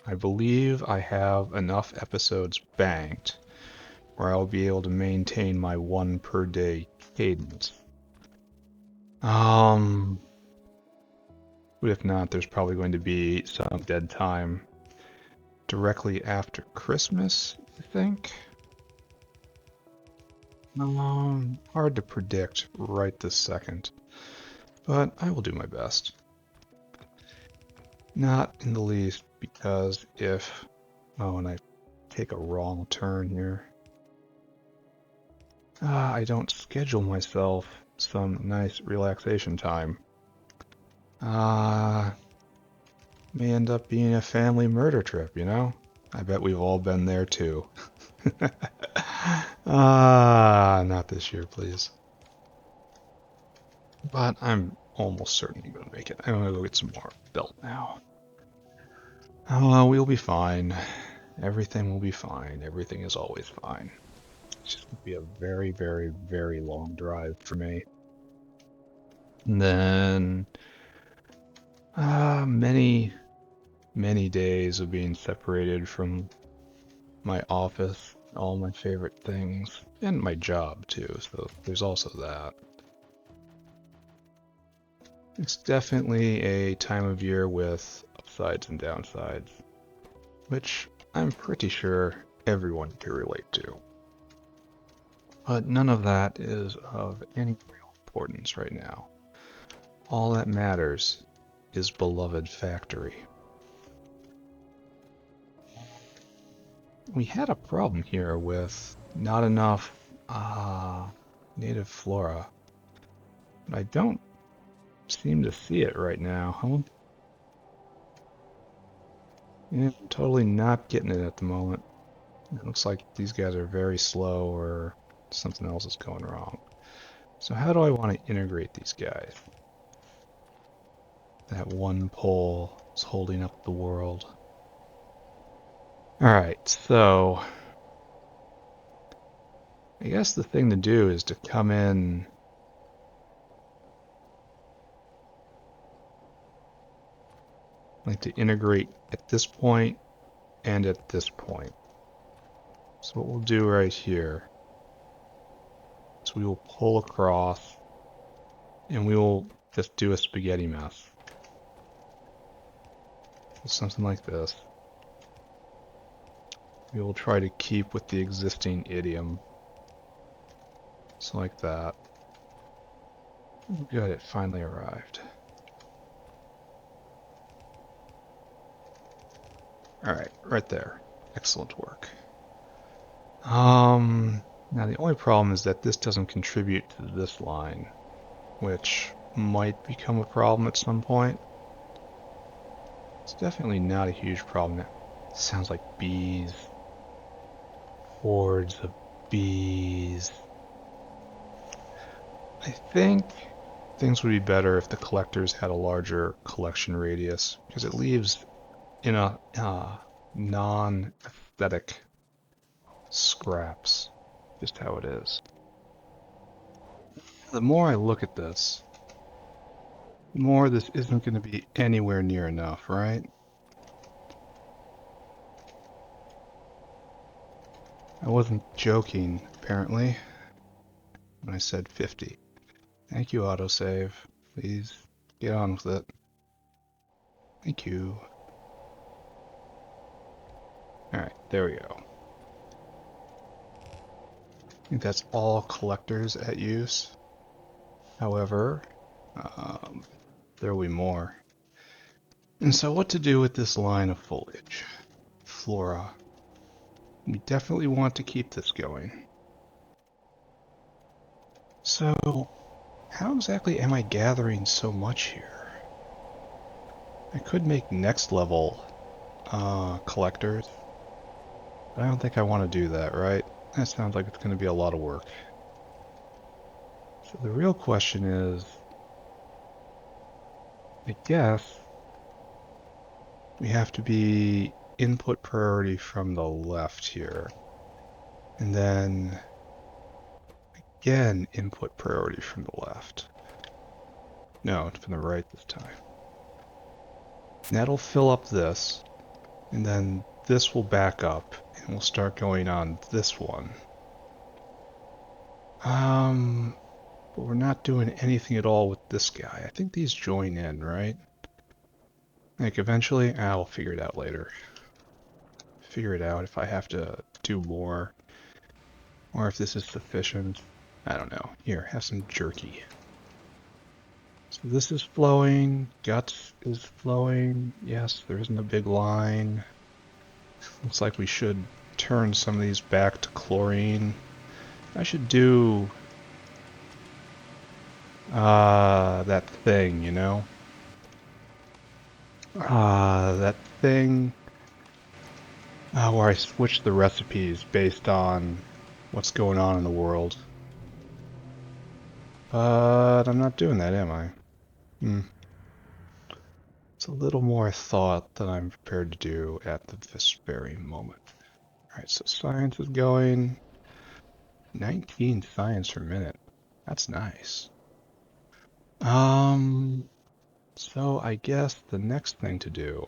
[SPEAKER 1] I believe I have enough episodes banked where I'll be able to maintain my one per day cadence. But if not, there's probably going to be some dead time directly after Christmas, I think. Hard to predict right this second, but I will do my best. Not in the least, because if... Oh, and I take a wrong turn here. I don't schedule myself some nice relaxation time. May end up being a family murder trip, you know? I bet we've all been there too. Not this year, please. But I'm almost certain I'm gonna make it. I'm gonna go get some more belt now. We'll be fine. Everything will be fine. Everything is always fine. It's just gonna be a very, very, very long drive for me. And then many days of being separated from my office, all my favorite things, and my job too, so there's also that. It's definitely a time of year with upsides and downsides, which I'm pretty sure everyone can relate to. But none of that is of any real importance right now. All that matters is beloved Factory. We had a problem here with not enough native flora. But I don't seem to see it right now, huh? Yeah, I'm totally not getting it at the moment. It looks like these guys are very slow or something else is going wrong. So how do I want to integrate these guys? That one pole is holding up the world. Alright, so I guess the thing to do is to come in like to integrate at this point and at this point. So what we'll do right here is we will pull across and we will just do a spaghetti mess. Something like this. We will try to keep with the existing idiom. So like that. Good, it finally arrived. Alright, right there. Excellent work. Now the only problem is that this doesn't contribute to this line, which might become a problem at some point. It's definitely not a huge problem. It sounds like bees. Hordes of bees. I think things would be better if the collectors had a larger collection radius, because it leaves in a non-aesthetic scraps, just how it is. The more I look at this, the more this isn't going to be anywhere near enough, right? I wasn't joking, apparently, when I said 50. Thank you, autosave. Please get on with it. Thank you. Alright, there we go. I think that's all collectors at use. However, there will be more. And so what to do with this line of foliage? Flora. We definitely want to keep this going. So, how exactly am I gathering so much here? I could make next level collectors, but I don't think I want to do that, right? That sounds like it's going to be a lot of work. So the real question is, I guess, we have to be input priority from the left here. And then, again, input priority from the left. No, it's from the right this time. And that'll fill up this, and then this will back up, and we'll start going on this one. But we're not doing anything at all with this guy. I think these join in, right? Like eventually, we'll figure it out later. Figure it out if I have to do more, or if this is sufficient. I don't know. Here, have some jerky. So this is flowing, guts is flowing. Yes, there isn't a big line. Looks like we should turn some of these back to chlorine. I should do that thing, you know? That thing where I switch the recipes based on what's going on in the world. But I'm not doing that, am I? It's a little more thought than I'm prepared to do at this very moment. Alright, so science is going. 19 science per minute. That's nice. So I guess the next thing to do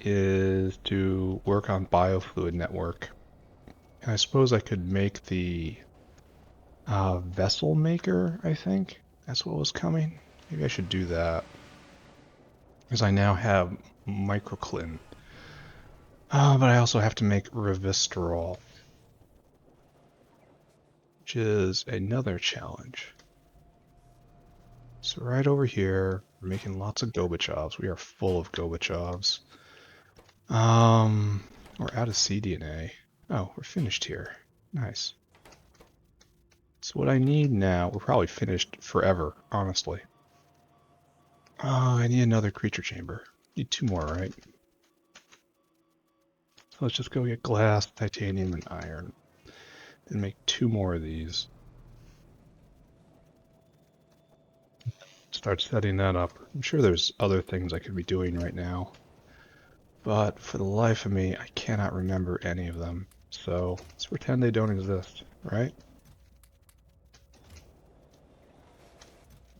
[SPEAKER 1] is to work on biofluid network. And I suppose I could make the vessel maker, I think. That's what was coming. Maybe I should do that. Because I now have microclin. But I also have to make Resveratrol, which is another challenge. So right over here, we're making lots of Gobachovs. We are full of Gobachovs. We're out of cDNA. Oh, we're finished here. Nice. So what I need now, we're probably finished forever, honestly. I need another creature chamber. Need 2 more, right? So let's just go get glass, titanium, and iron. And make 2 more of these. Start setting that up. I'm sure there's other things I could be doing right now. But for the life of me, I cannot remember any of them. So let's pretend they don't exist, right?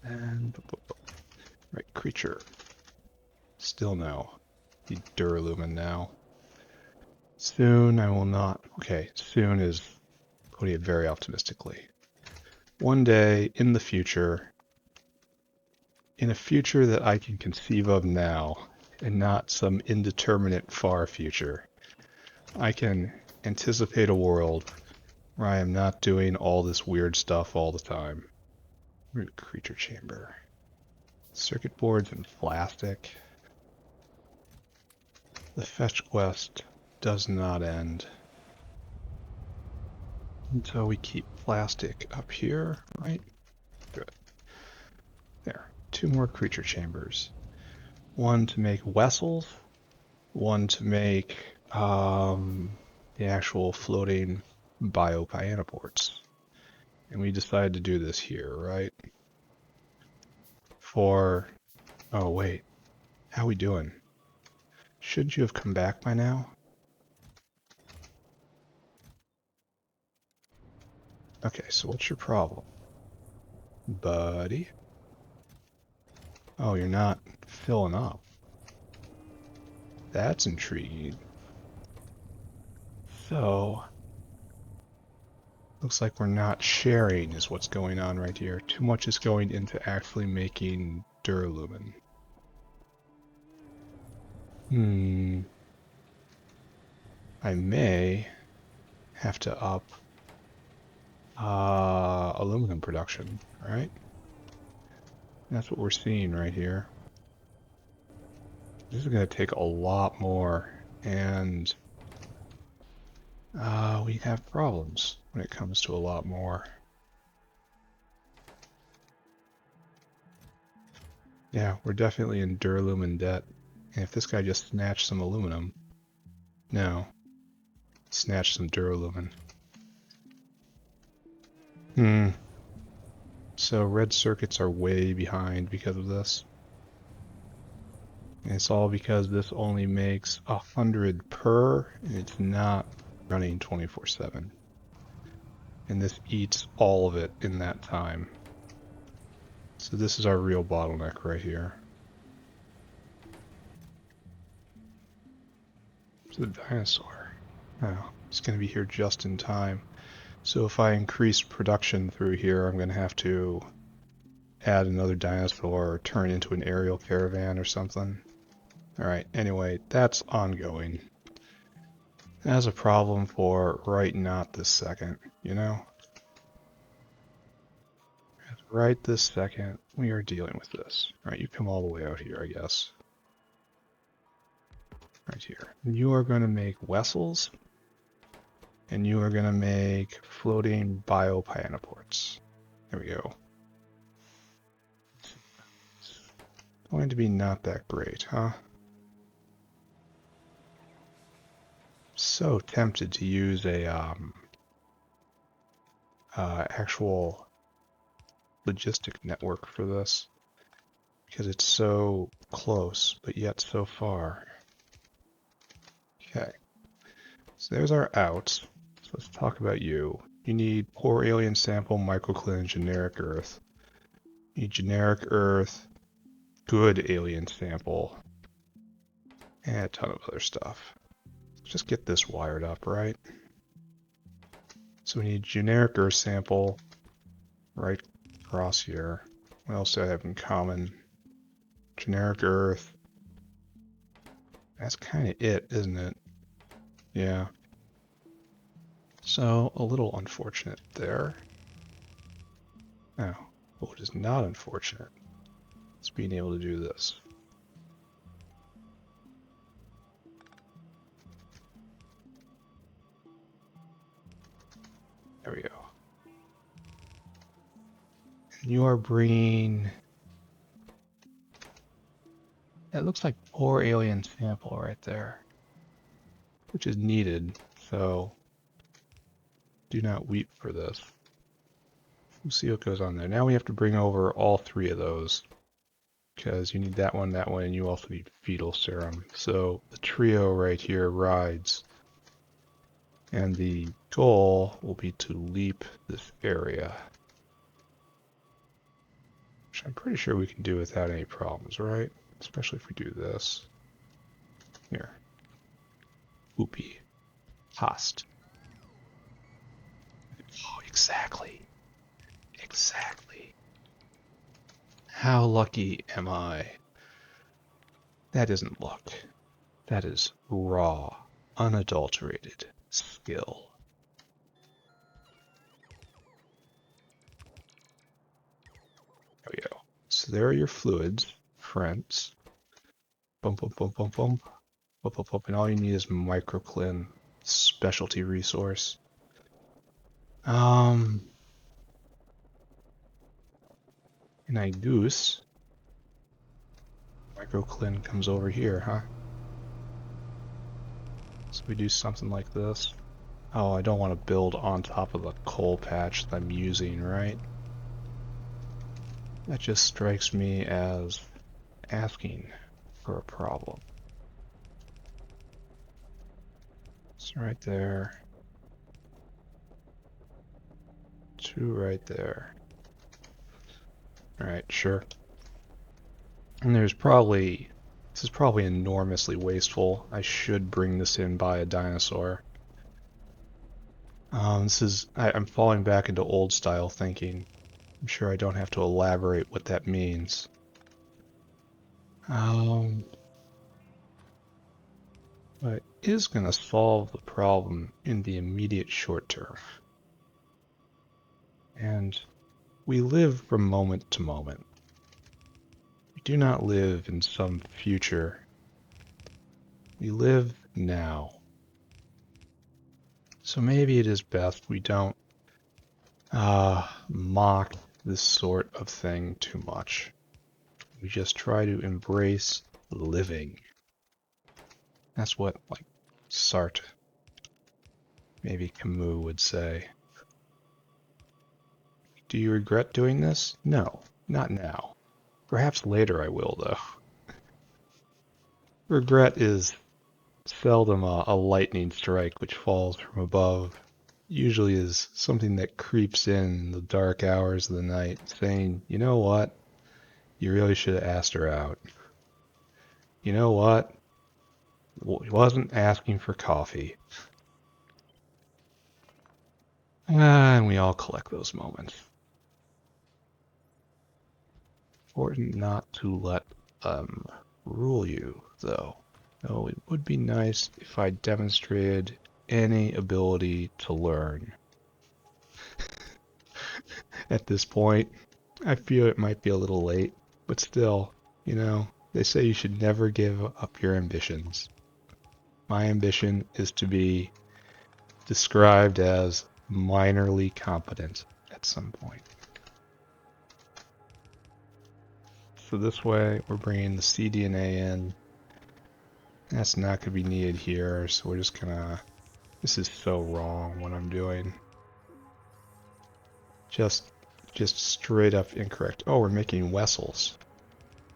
[SPEAKER 1] And right, creature. Still no. Need Duralumin now. Soon I will not. Okay, soon is putting it very optimistically. One day in the future, in a future that I can conceive of now, and not some indeterminate far future, I can anticipate a world where I am not doing all this weird stuff all the time. Creature chamber. Circuit boards and plastic. The fetch quest does not end until we keep plastic up here, right? Good. There. 2 more creature chambers. 1 to make vessels, 1 to make the actual floating biopyanoports. And we decided to do this here, right? For... Oh, wait. How we doing? Shouldn't you have come back by now? Okay, so what's your problem? Buddy? Oh, you're not filling up. That's intriguing. So... Looks like we're not sharing is what's going on right here. Too much is going into actually making Duralumin. I may have to up aluminum production, right? That's what we're seeing right here. This is going to take a lot more, and we have problems when it comes to a lot more. Yeah, we're definitely in duralumin debt. And if this guy just snatched some aluminum, no, snatched some duralumin. So red circuits are way behind because of this. And it's all because this only makes 100 per, and it's not running 24/7. And this eats all of it in that time. So this is our real bottleneck right here. It's the dinosaur. Oh, it's going to be here just in time. So if I increase production through here, I'm going to have to add another dinosaur or turn into an aerial caravan or something. Alright, anyway, that's ongoing. That's a problem for right not this second, you know? Right this second, we are dealing with this. Alright, you come all the way out here, I guess. Right here. You are going to make vessels, and you are going to make floating biopyanoports. There we go. It's going to be not that great, huh? So tempted to use a actual logistic network for this because it's so close but yet so far. Okay, so there's our outs. So let's talk about you. You need poor alien sample, microclin, generic earth. You need generic earth, good alien sample, and a ton of other stuff. Let's just get this wired up, right? So we need generic earth sample right across here. What else do I have in common? Generic earth. That's kind of it, isn't it? Yeah. So, a little unfortunate there. Now, what is not unfortunate is being able to do this. There we go. And you are bringing... It looks like poor alien sample right there, which is needed, so do not weep for this. We'll see what goes on there. Now we have to bring over all three of those, because you need that one, and you also need fetal serum. So the trio right here rides, and the goal will be to leap this area, which I'm pretty sure we can do without any problems, right? Especially if we do this. Here. Whoopee. Hast. Oh, exactly. Exactly. How lucky am I? That isn't luck. That is raw, unadulterated skill. There we go. So there are your fluids, friends. Bump, bump, bump, bump, bump. Bump, bump, bump. And all you need is microclin, specialty resource. And I goose. Microclin comes over here, huh? So we do something like this. Oh, I don't want to build on top of the coal patch that I'm using, right? That just strikes me as asking for a problem. It's right there. 2 right there. Alright, sure. And this is probably enormously wasteful. I should bring this in by a dinosaur. I'm falling back into old style thinking. I'm sure I don't have to elaborate what that means. But it is going to solve the problem in the immediate short term. And we live from moment to moment. We do not live in some future We live now. So maybe it is best we don't mock this sort of thing too much. We just try to embrace living. That's what, like, Sartre, maybe Camus would say. Do you regret doing this? No, not now. Perhaps later I will, though. Regret is seldom a lightning strike which falls from above. Usually is something that creeps in the dark hours of the night, saying, you know what? You really should have asked her out. You know what? He wasn't asking for coffee. And we all collect those moments. Important not to let them rule you, though. Though it would be nice if I demonstrated any ability to learn. At this point, I feel it might be a little late, but still, you know, they say you should never give up your ambitions. My ambition is to be described as minorly competent at some point. So this way, we're bringing the cDNA in. That's not going to be needed here, so we're just gonna... This is so wrong what I'm doing. Just straight up incorrect. Oh, we're making vessels.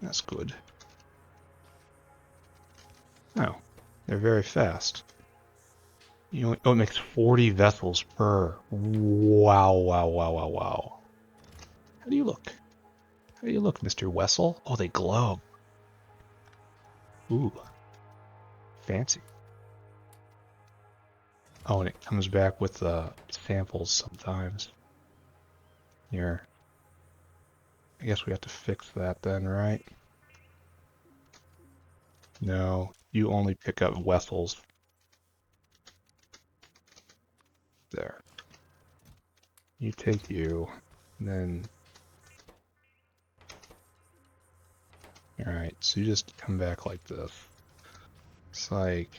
[SPEAKER 1] That's good. Oh, they're very fast. You know, oh, it makes 40 vessels per. Wow, wow, wow, wow, wow. How do you look? How do you look, Mr. Wessel? Oh, they glow. Ooh, fancy. Oh, and it comes back with samples sometimes. Here. I guess we have to fix that then, right? No, you only pick up vessels. There. You take you, and then... Alright, so you just come back like this. It's like...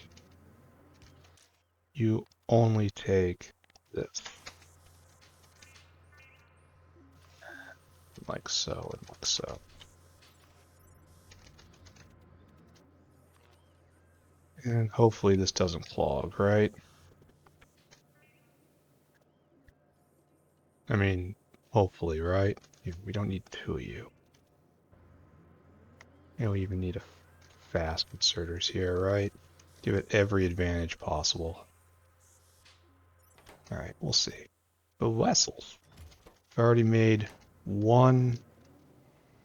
[SPEAKER 1] You only take this. Like so, and like so. And hopefully this doesn't clog, right? I mean, hopefully, right? We don't need two of you. And we even need a fast inserters here, right? Give it every advantage possible. Alright, we'll see. The vessels. I've already made one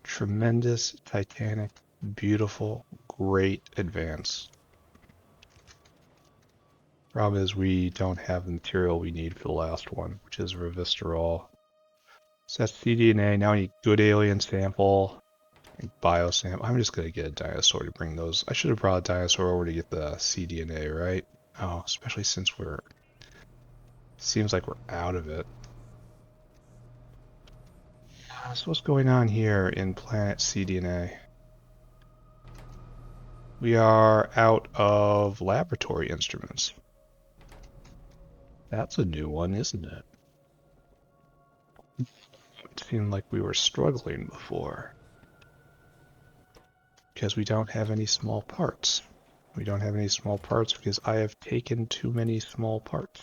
[SPEAKER 1] tremendous, titanic, beautiful, great advance. Problem is we don't have the material we need for the last one, which is Resveratrol. So that's cDNA. Now we need good alien sample and biosample. I'm just going to get a dinosaur to bring those. I should have brought a dinosaur over to get the cDNA, right? Oh, especially since we're... Seems like we're out of it. So what's going on here in planet cDNA? We are out of laboratory instruments. That's a new one, isn't it? It seemed like we were struggling before. Because we don't have any small parts. We don't have any small parts because I have taken too many small parts.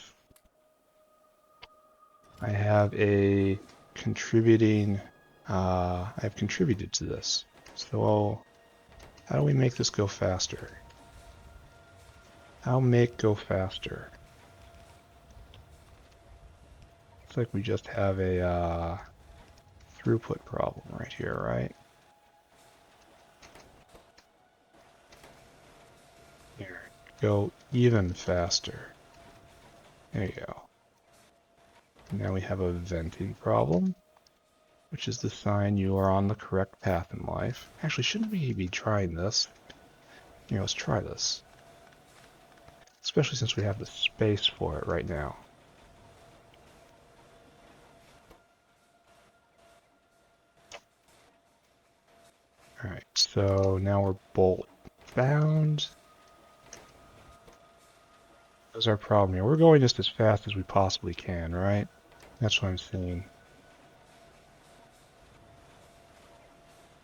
[SPEAKER 1] I have a contributing... I've contributed to this. So, how do we make this go faster? How make go faster? Looks like we just have a throughput problem right here, right? Here, go even faster. There you go. Now we have a venting problem, which is the sign you are on the correct path in life. Actually, shouldn't we be trying this? Here, let's try this. Especially since we have the space for it right now. Alright, so now we're bolt bound. That's our problem here. We're going just as fast as we possibly can, right? That's what I'm seeing.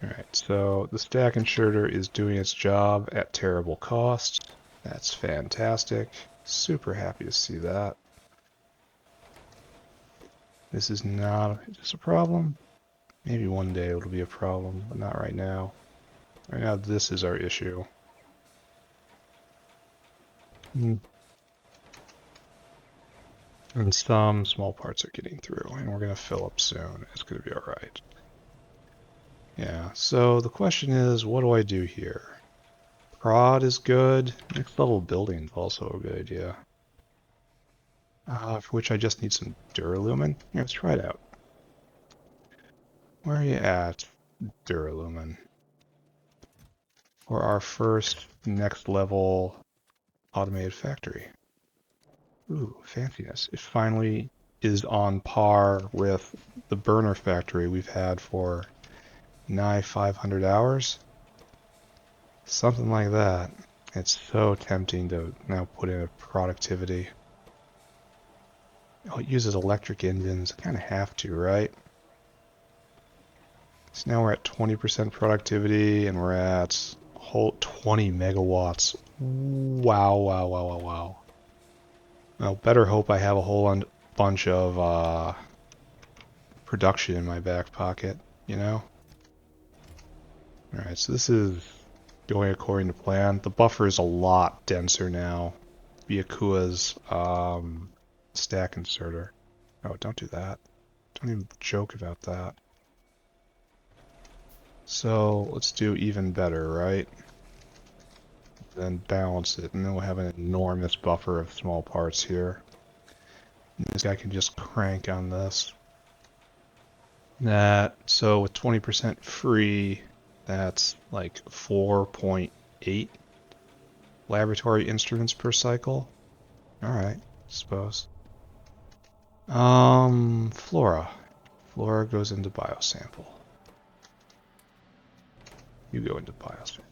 [SPEAKER 1] Alright, so the stack inserter is doing its job at terrible cost. That's fantastic. Super happy to see that. This is not just a problem. Maybe one day it'll be a problem, but not right now. Right now, this is our issue. And some small parts are getting through, and we're going to fill up soon. It's going to be alright. Yeah, so the question is, what do I do here? Prod is good. Next level building is also a good idea. For which I just need some duralumin. Here, let's try it out. Where are you at, duralumin? For our first next level automated factory. Ooh, fanciness. It finally is on par with the burner factory we've had for nigh 500 hours. Something like that. It's so tempting to now put in a productivity. Oh, it uses electric engines. Kind of have to, right? So now we're at 20% productivity, and we're at a whole 20 megawatts. Wow, wow, wow, wow, wow. Well, better hope I have a whole bunch of production in my back pocket, you know? Alright, so this is going according to plan. The buffer is a lot denser now. Byakua's stack inserter. Oh, don't do that. Don't even joke about that. So let's do even better, right? Then balance it, and then we'll have an enormous buffer of small parts here. And this guy can just crank on this. So with 20% free, that's like 4.8 laboratory instruments per cycle. Alright, suppose. Flora. Flora goes into biosample. You go into biosample.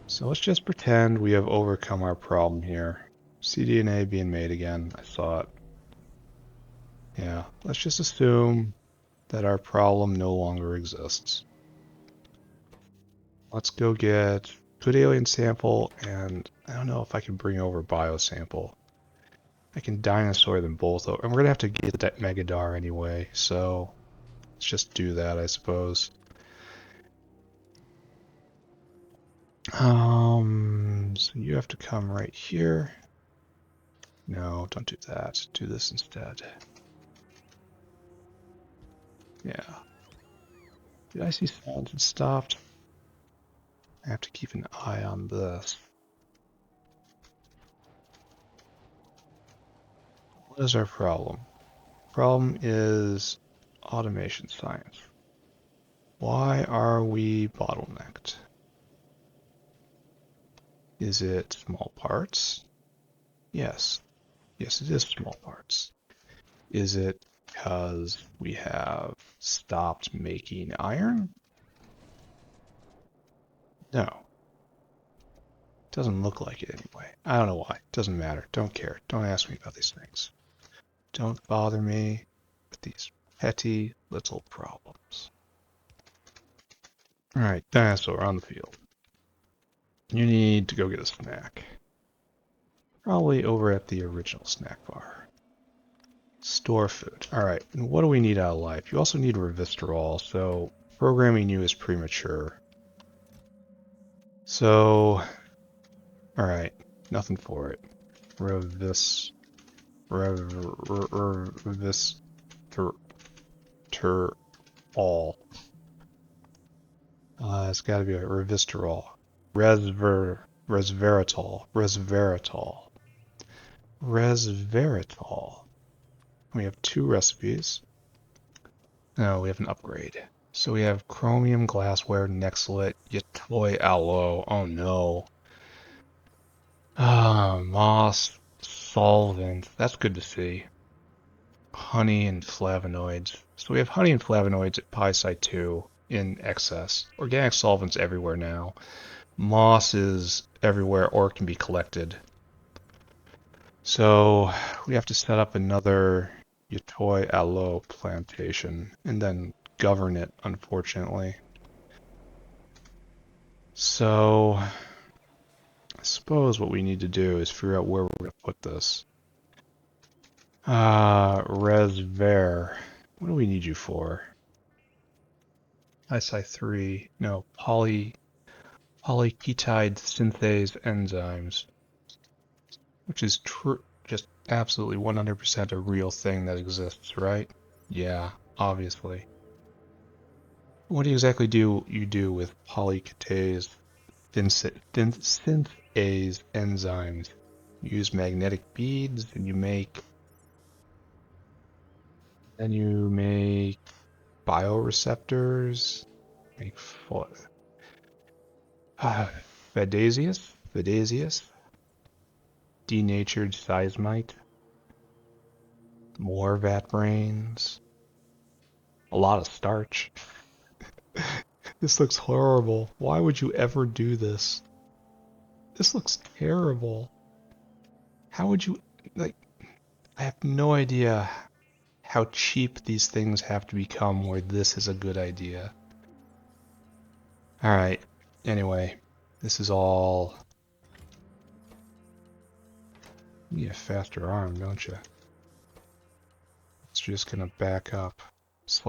[SPEAKER 1] So let's just pretend we have overcome our problem here. cDNA being made again, I saw it. Yeah, let's just assume that our problem no longer exists. Let's go get good alien sample, and I don't know if I can bring over biosample. I can dinosaur them both over, and we're gonna have to get that Megadar anyway, so let's just do that, I suppose. So you have to come right here. No, don't do that. Do this instead. Yeah. Did I see sound and stopped? I have to keep an eye on this. What is our problem? Problem is automation science. Why are we bottlenecked? Is it small parts? Yes. Yes, it is small parts. Is it because we have stopped making iron? No. Doesn't look like it anyway. I don't know why. Doesn't matter. Don't care. Don't ask me about these things. Don't bother me with these petty little problems. Alright, dinosaur on the field. You need to go get a snack. Probably over at the original snack bar. Store food. Alright, and what do we need out of life? You also need Resveratrol, so programming you is premature. So, alright, nothing for it. Resveratrol. It's got to be like Resveratrol. Resveratrol. We have 2 recipes. No, we have an upgrade. So we have chromium glassware, nexlet, Yatoi aloe. Oh no. Moss, solvent. That's good to see. Honey and flavonoids. So we have honey and flavonoids at Pi Site 2 in excess. Organic solvents everywhere now. Moss is everywhere or can be collected. So we have to set up another Yatoi Aloe plantation and then govern it, unfortunately. So I suppose what we need to do is figure out where we're going to put this. Resver. What do we need you for? ISI3. No, polyketide synthase enzymes. Which is true, just absolutely 100% a real thing that exists, right? Yeah, obviously. What exactly do you do with polyketase synthase enzymes? You use magnetic beads and you make bioreceptors, make Fidesius, denatured seismite, more vat brains, a lot of starch. This looks horrible. Why would you ever do this? This looks terrible. How would you, like, I have no idea how cheap these things have to become where this is a good idea. Alright, anyway, this is all... You need a faster arm, don't you? It's just gonna back up.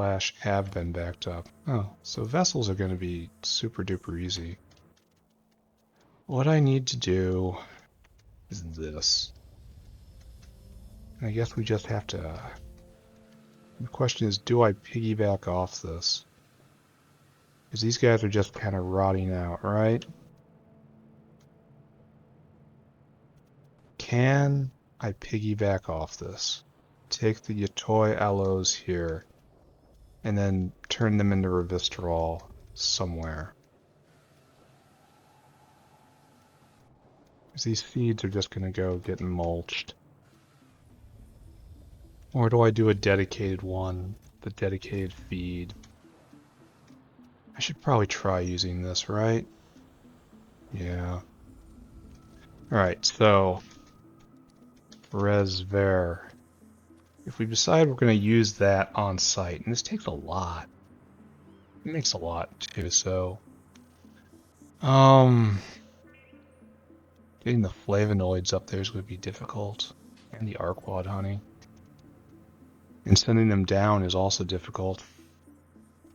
[SPEAKER 1] / have been backed up. Oh, so vessels are gonna be super duper easy. What I need to do is this. I guess we just have to... The question is, do I piggyback off this? Because these guys are just kind of rotting out, right? Can I piggyback off this? Take the Yatoi aloes here, and then turn them into Resveratrol somewhere. Because these seeds are just going to go getting mulched. Or do I do a dedicated one? The dedicated feed. I should probably try using this, right? Yeah. Alright, so... Resver. If we decide we're going to use that on site, and this takes a lot. It makes a lot, too, so... Getting the flavonoids up there is going to be difficult. And the arquad honey. And sending them down is also difficult.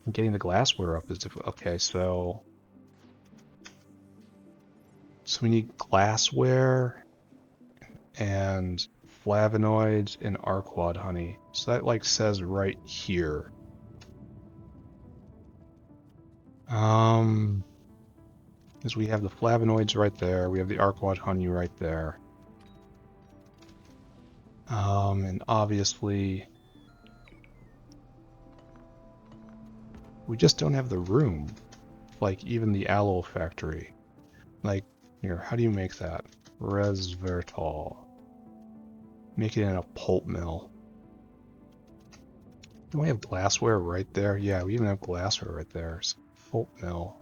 [SPEAKER 1] And getting the glassware up is difficult. Okay, so we need glassware and flavonoids and arquad honey. So that like says right here. Because we have the flavonoids right there, we have the arquad honey right there. And obviously we just don't have the room. Like even the aloe factory. Like, here, how do you make that? Resveratol. Make it in a pulp mill. Don't we have glassware right there? Yeah, we even have glassware right there. So, pulp mill.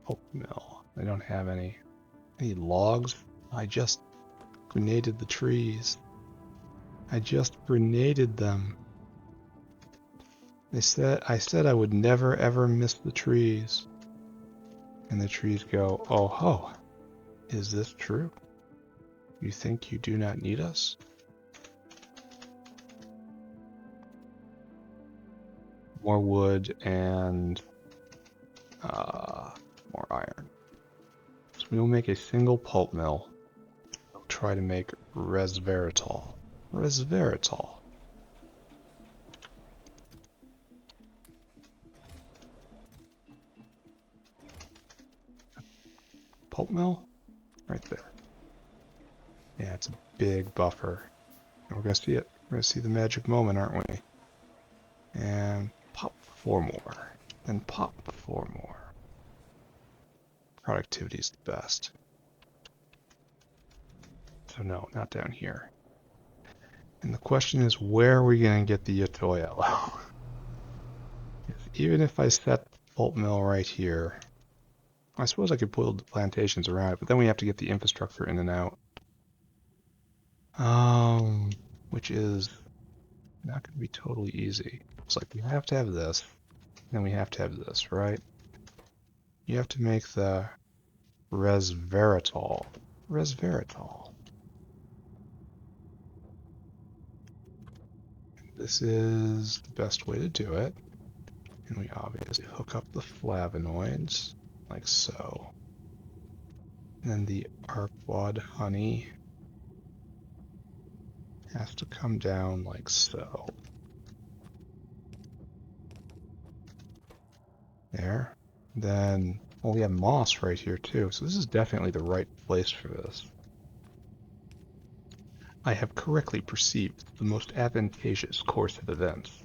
[SPEAKER 1] Pulp mill. I don't have any logs. I just grenaded the trees. I just grenaded them. I said I would never ever miss the trees. And the trees go, oh ho, is this true? You think you do not need us? More wood and more iron. So we will make a single pulp mill. We'll try to make Resveratol. Resveratol. Pulp mill? Right there. Yeah, it's a big buffer. And we're going to see it. We're going to see the magic moment, aren't we? And pop 4 more. Then pop 4 more. Productivity is the best. So no, not down here. And the question is, where are we going to get the Yatoi aloe? even if I set the pulp mill right here, I suppose I could build plantations around it, but then we have to get the infrastructure in and out. Which is not going to be totally easy. It's like we have to have this, and we have to have this, right? You have to make the Resveratol. Resveratol. This is the best way to do it. And we obviously hook up the flavonoids, like so. And then the arcwad honey has to come down like so. There. Then, well, we have moss right here too, so this is definitely the right place for this. I have correctly perceived the most advantageous course of events.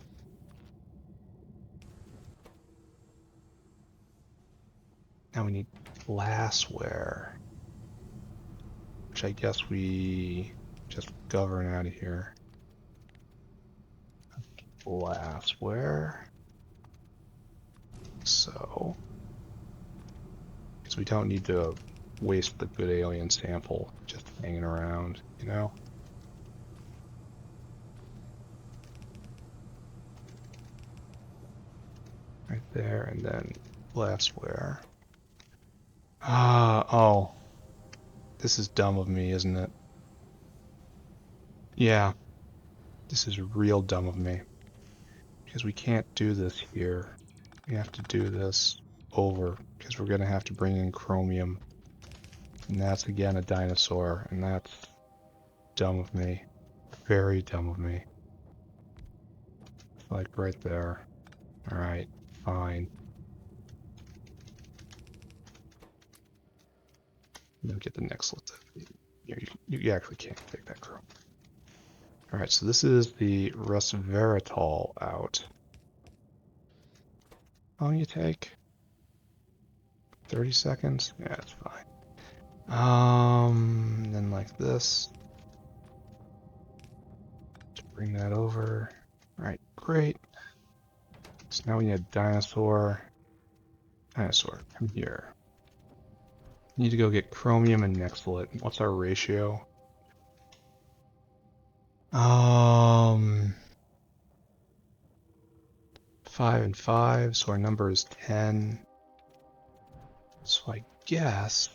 [SPEAKER 1] Now we need glassware, which I guess we just govern out of here. Glassware. So, because we don't need to waste the good alien sample just hanging around, you know? Right there, and then glassware. Oh. This is dumb of me, isn't it? Yeah. This is real dumb of me. Because we can't do this here. We have to do this over, because we're going to have to bring in chromium. And that's again a dinosaur, and that's dumb of me. Very dumb of me. Like right there. Alright, fine. Then get the next list. You actually can't take that chrome. Alright, so this is the Resveratol out. How long you take? 30 seconds? Yeah, that's fine. Then like this. To bring that over. Alright, great. So now we need a dinosaur. Dinosaur, come here. Need to go get chromium and nextlet. What's our ratio? 5 and 5, so our number is 10. So I guess.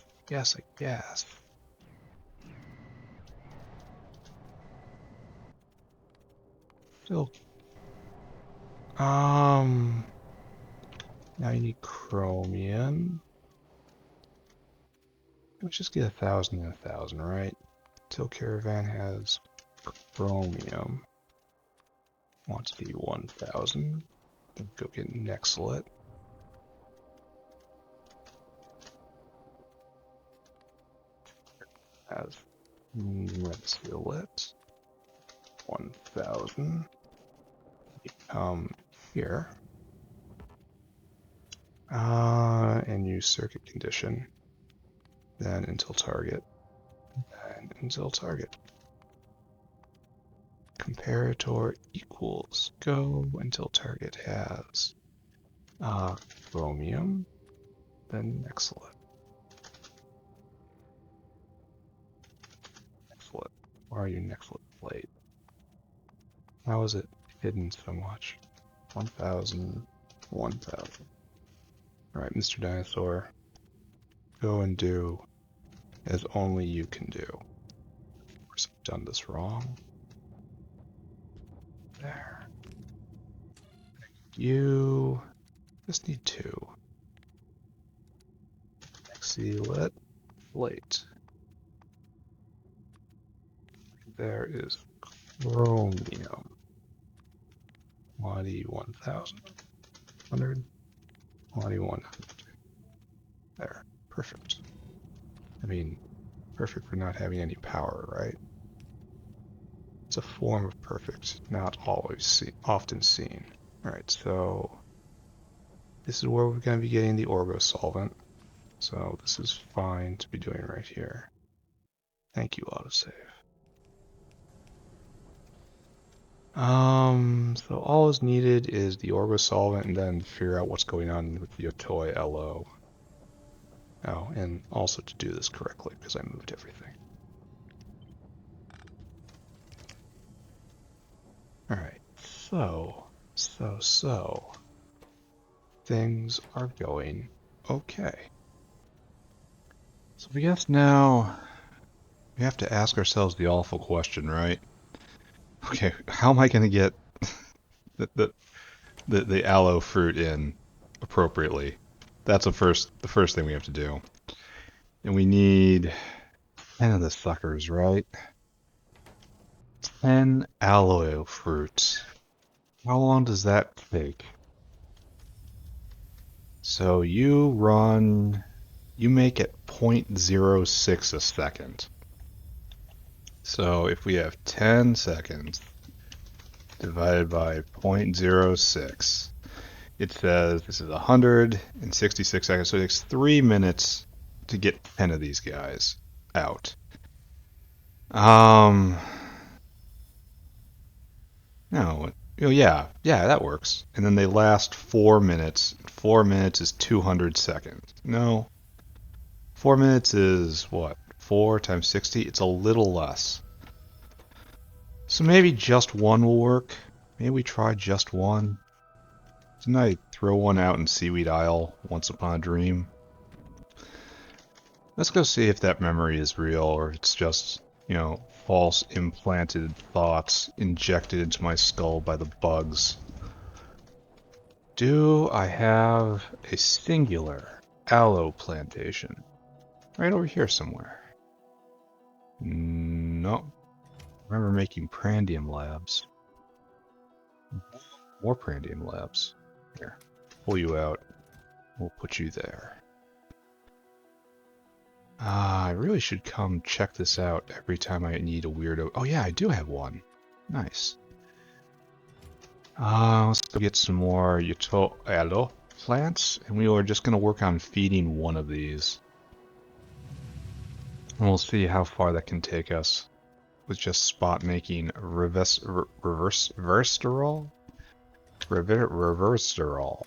[SPEAKER 1] Still. Now you need chromium. Let's just get 1,000 and 1,000, right? Till Caravan has chromium. Wants to be 1,000. Go get nextlet. Has Resveratol. 1,000. Come here. And use circuit condition. Then until target. And until target. Comparator equals go until target has chromium. Then nextlet. Nextlet. Why are you nextlet plate? How is it hidden so much? 1,000. 1,000. Alright, Mr. Dinosaur. Go and do as only you can do. Of course, I've done this wrong. There. You just need 2. Nextlet plate. There is chromium. Commodity 1,000. 100. Commodity 100. There. Perfect. I mean, perfect for not having any power, right? It's a form of perfect, not always often seen. Alright, so this is where we're going to be getting the Orgo solvent. So this is fine to be doing right here. Thank you, autosave. So all is needed is the Orgo solvent and then figure out what's going on with the toy Aloe. Oh, and also to do this correctly because I moved everything. Alright, so. Things are going okay. So I guess now we have to ask ourselves the awful question, right? Okay, how am I going to get the aloe fruit in appropriately? That's the first thing we have to do. And we need 10 of the suckers, right? 10 aloe fruits. How long does that take? So you make it 0.06 a second. So if we have 10 seconds divided by 0.06, it says this is 166 seconds, so it takes 3 minutes to get 10 of these guys out. No, oh, yeah, that works. And then they last 4 minutes. 4 minutes is 200 seconds. No, 4 minutes is what? 4 times 60? It's a little less. So maybe just one will work. Maybe we try just one. Didn't I throw one out in Seaweed Isle once upon a dream? Let's go see if that memory is real or it's just, false implanted thoughts injected into my skull by the bugs. Do I have a singular aloe plantation? Right over here somewhere. No. I remember making prandium labs. More prandium labs. Here, pull you out. We'll put you there. I really should come check this out every time I need a weirdo. Oh yeah, I do have one. Nice. Let's go get some more Aloe plants, and we are just going to work on feeding one of these. And we'll see how far that can take us with just spot making Resveratrol? Resveratrol.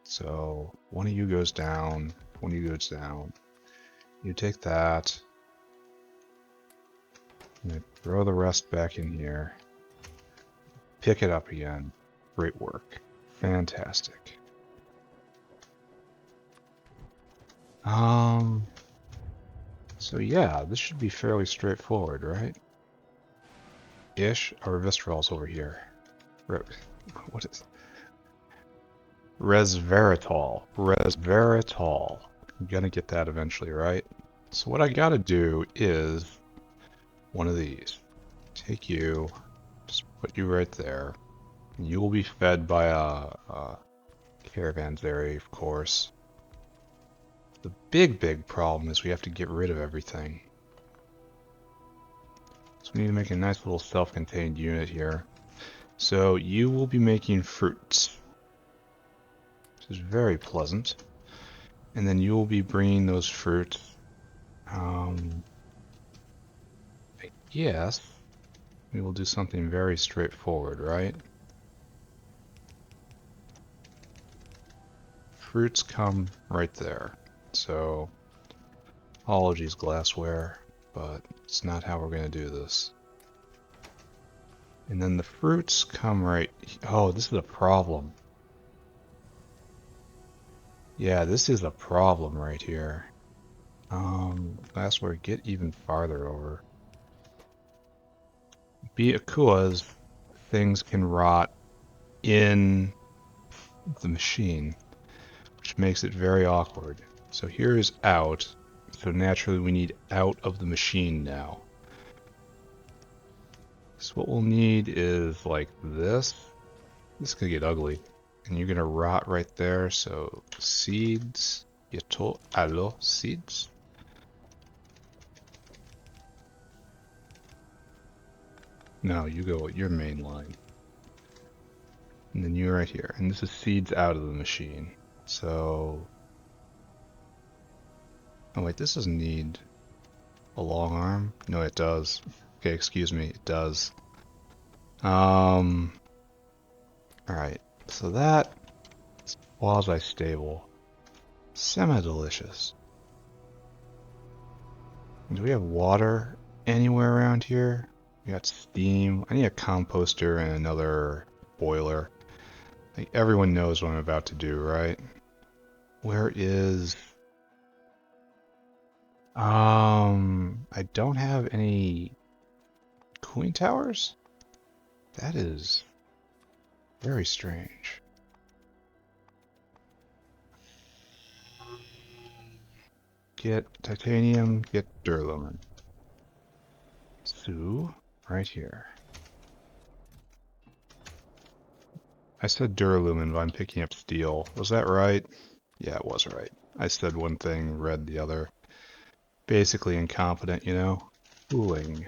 [SPEAKER 1] So one of you goes down, one of you goes down. You take that. And throw the rest back in here. Pick it up again. Great work. Fantastic. So yeah, this should be fairly straightforward, right? Ish. Our Resveratrol's over here. What is Resveratol. Resveratol. I'm gonna get that eventually, right? So what I gotta do is one of these. Take you, just put you right there. You will be fed by a caravanserai, of course. The big problem is we have to get rid of everything. So we need to make a nice little self-contained unit here. So you will be making fruits, which is very pleasant. And then you will be bringing those fruits. I guess we will do something very straightforward, right? Fruits come right there. So, apologies, glassware, but it's not how we're going to do this. And then the fruits come right... Oh, this is a problem. Yeah, this is a problem right here. Glassware, get even farther over. Biakuas, things can rot in the machine, which makes it very awkward. So here is out, so naturally we need out of the machine now. So what we'll need is like this. This could get ugly. And you're gonna rot right there, so seeds, Aloe seeds. No, you go your main line. And then you're right here. And this is seeds out of the machine. So... Oh wait, this doesn't need a long arm? No, it does. Okay, excuse me, it does. Alright, so that is quasi-stable. Semi-delicious. Do we have water anywhere around here? We got steam. I need a composter and another boiler. Like, everyone knows what I'm about to do, right? Where is... I don't have any cooling towers? That is very strange. Get titanium, get duralumin. Sue, right here. I said duralumin, but I'm picking up steel. Was that right? Yeah, it was right. I said one thing, read the other. Basically incompetent, you know? Cooling.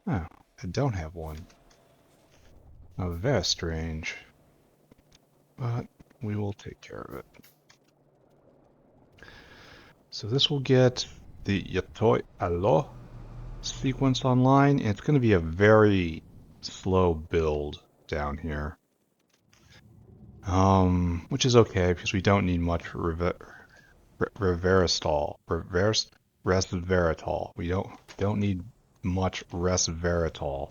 [SPEAKER 1] Oh, I don't have one. Oh, very strange. But we will take care of it. So this will get the Yatoi Aloe sequence online, and it's going to be a very slow build down here. Which is okay, because we don't need much Resveratol. We don't need much Resveratol.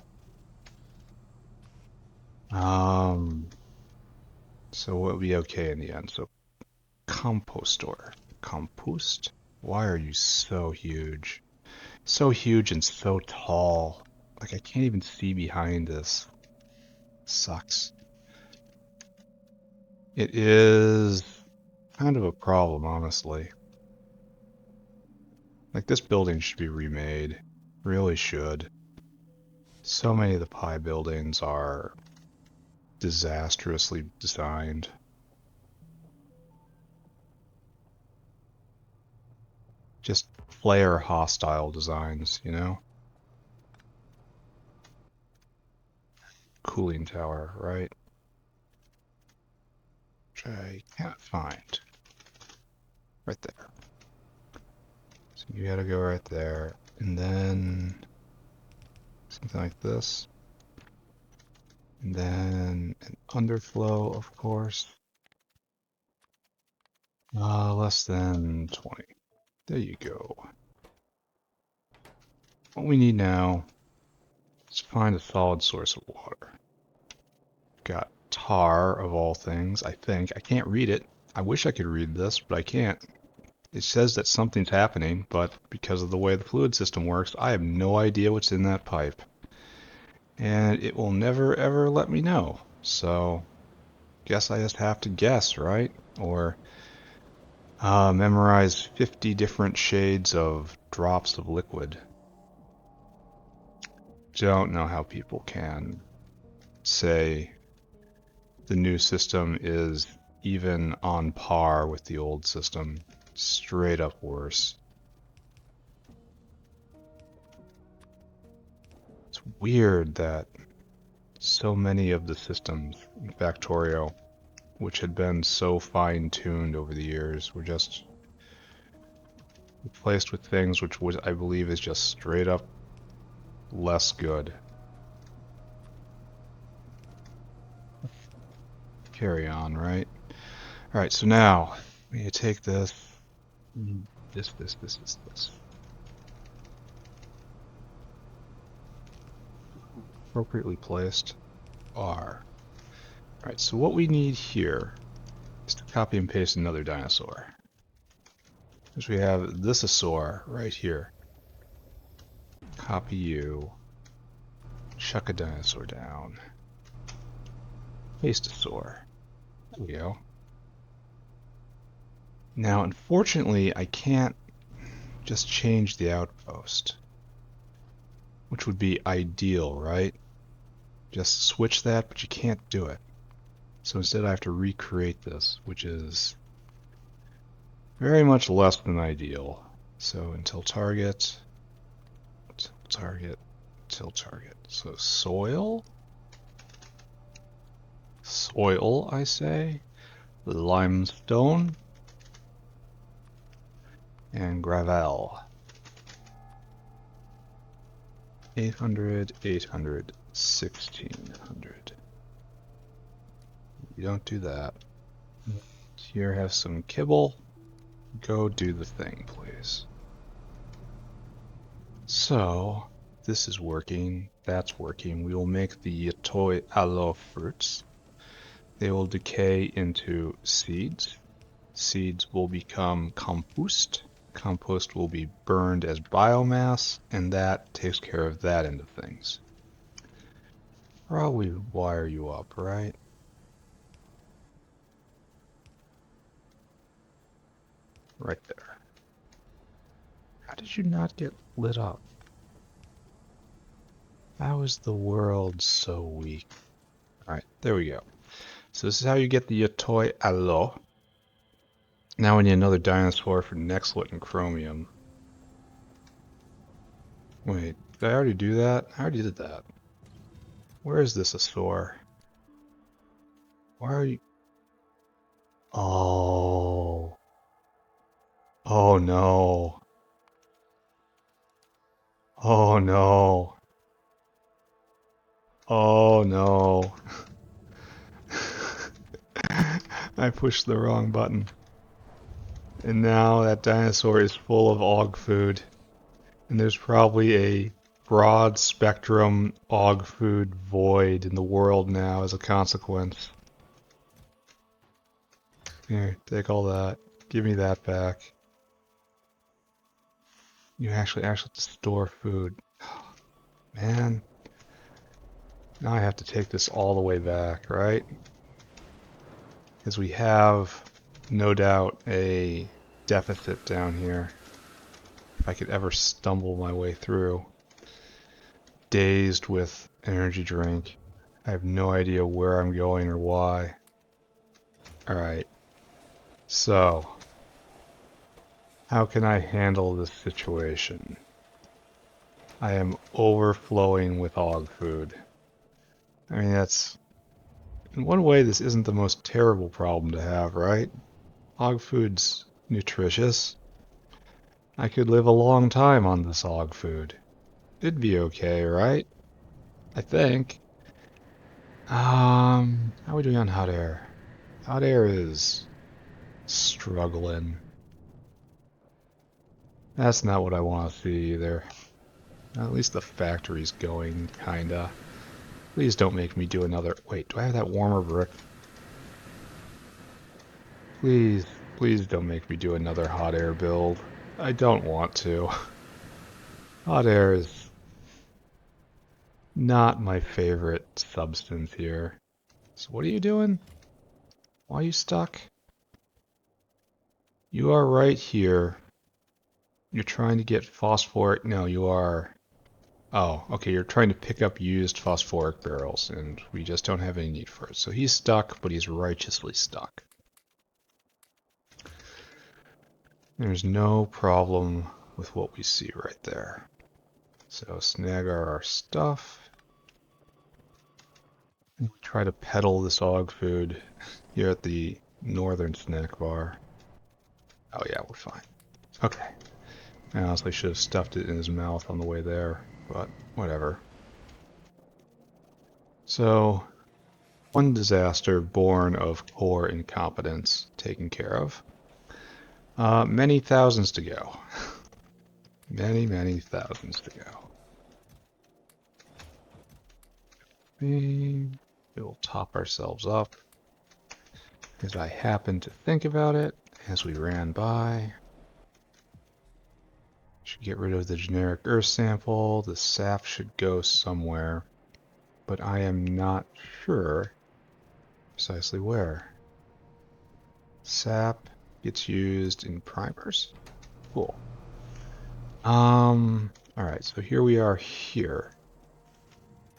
[SPEAKER 1] So we'll be okay in the end. So compostor. Compost? Why are you so huge? So huge and so tall. Like, I can't even see behind this. Sucks. It is kind of a problem, honestly. Like, this building should be remade. Really should. So many of the pie buildings are disastrously designed. Just player hostile designs, you know? Cooling tower, right? Which I can't find. Right there. So you gotta go right there. And then something like this. And then an underflow, of course. Less than 20. There you go. What we need now is find a solid source of water. Got tar, of all things, I think. I can't read it. I wish I could read this, but I can't. It says that something's happening, but because of the way the fluid system works, I have no idea what's in that pipe. And it will never ever let me know. So, guess I just have to guess, right? Or memorize 50 different shades of drops of liquid. Don't know how people can say the new system is even on par with the old system. Straight up worse. It's weird that so many of the systems in Factorio, which had been so fine-tuned over the years, were just replaced with things which I believe is just straight up less good. Carry on, right? Alright, so now we need to take this, this. Appropriately placed R. Alright, so what we need here is to copy and paste another dinosaur. Because we have this asaur right here. Copy you. Chuck a dinosaur down. Paste asaur. There we go. Now, unfortunately, I can't just change the outpost, which would be ideal, right? Just switch that, but you can't do it. So instead I have to recreate this, which is very much less than ideal. So until target, till target, till target. So soil, I say, limestone, and gravel. 800, 800, 1600. You don't do that. Here, have some kibble. Go do the thing, please. So, this is working. That's working. We will make the Yatoi Aloe fruits. They will decay into seeds. Seeds will become compost. Compost will be burned as biomass, and that takes care of that end of things. Probably wire you up, right? Right there. How did you not get lit up? How is the world so weak? Alright, there we go. So this is how you get the Yatoi Aloe. Now we need another dinosaur for Nexlet and Chromium. Wait, did I already do that? I already did that. Where is this Asaur? Why are you... Oh. Oh no. Oh no. Oh no. I pushed the wrong button. And now that dinosaur is full of aug food. And there's probably a broad spectrum aug food void in the world now as a consequence. Here, take all that. Give me that back. You actually have to store food. Man. Now I have to take this all the way back, right? Because we have, no doubt, a deficit down here. If I could ever stumble my way through. Dazed with energy drink. I have no idea where I'm going or why. Alright. So, how can I handle this situation? I am overflowing with aug food. I mean, that's... In one way, this isn't the most terrible problem to have, right? Aug food's nutritious. I could live a long time on this aug food. It'd be okay, right? I think. How are we doing on hot air? Hot air is struggling. That's not what I want to see either. At least the factory's going, kinda. Please don't make me do another... Wait, do I have that warmer brick? Please, please don't make me do another hot air build. I don't want to. Hot air is not my favorite substance here. So what are you doing? Why are you stuck? You are right here. You're trying to get phosphoric... No, you are... Oh, okay, you're trying to pick up used phosphoric barrels, and we just don't have any need for it. So he's stuck, but he's righteously stuck. There's no problem with what we see right there. So snag our stuff. And we try to peddle this aug food here at the northern snack bar. Oh yeah, we're fine. Okay. I honestly should have stuffed it in his mouth on the way there, but whatever. So, one disaster born of core incompetence taken care of. Many thousands to go. Many thousands to go. We'll top ourselves up, because I happened to think about it as we ran by. Should get rid of the generic earth sample. The sap should go somewhere, but I am not sure precisely where. Sap gets used in primers. Cool. Alright, so here we are here.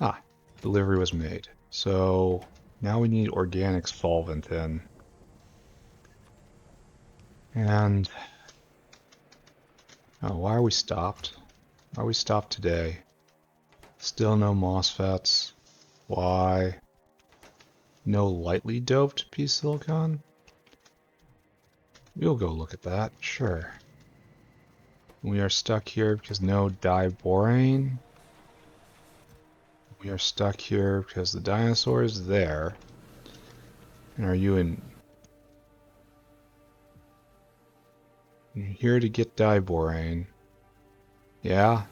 [SPEAKER 1] Ah, delivery was made. So now we need organic solvent in. And oh, why are we stopped? Why are we stopped today? Still no MOSFETs. Why? No lightly doped P-silicon? We'll go look at that, sure. We are stuck here because no diborane. We are stuck here because the dinosaur is there. And are you in... You're here to get diborane. Yeah?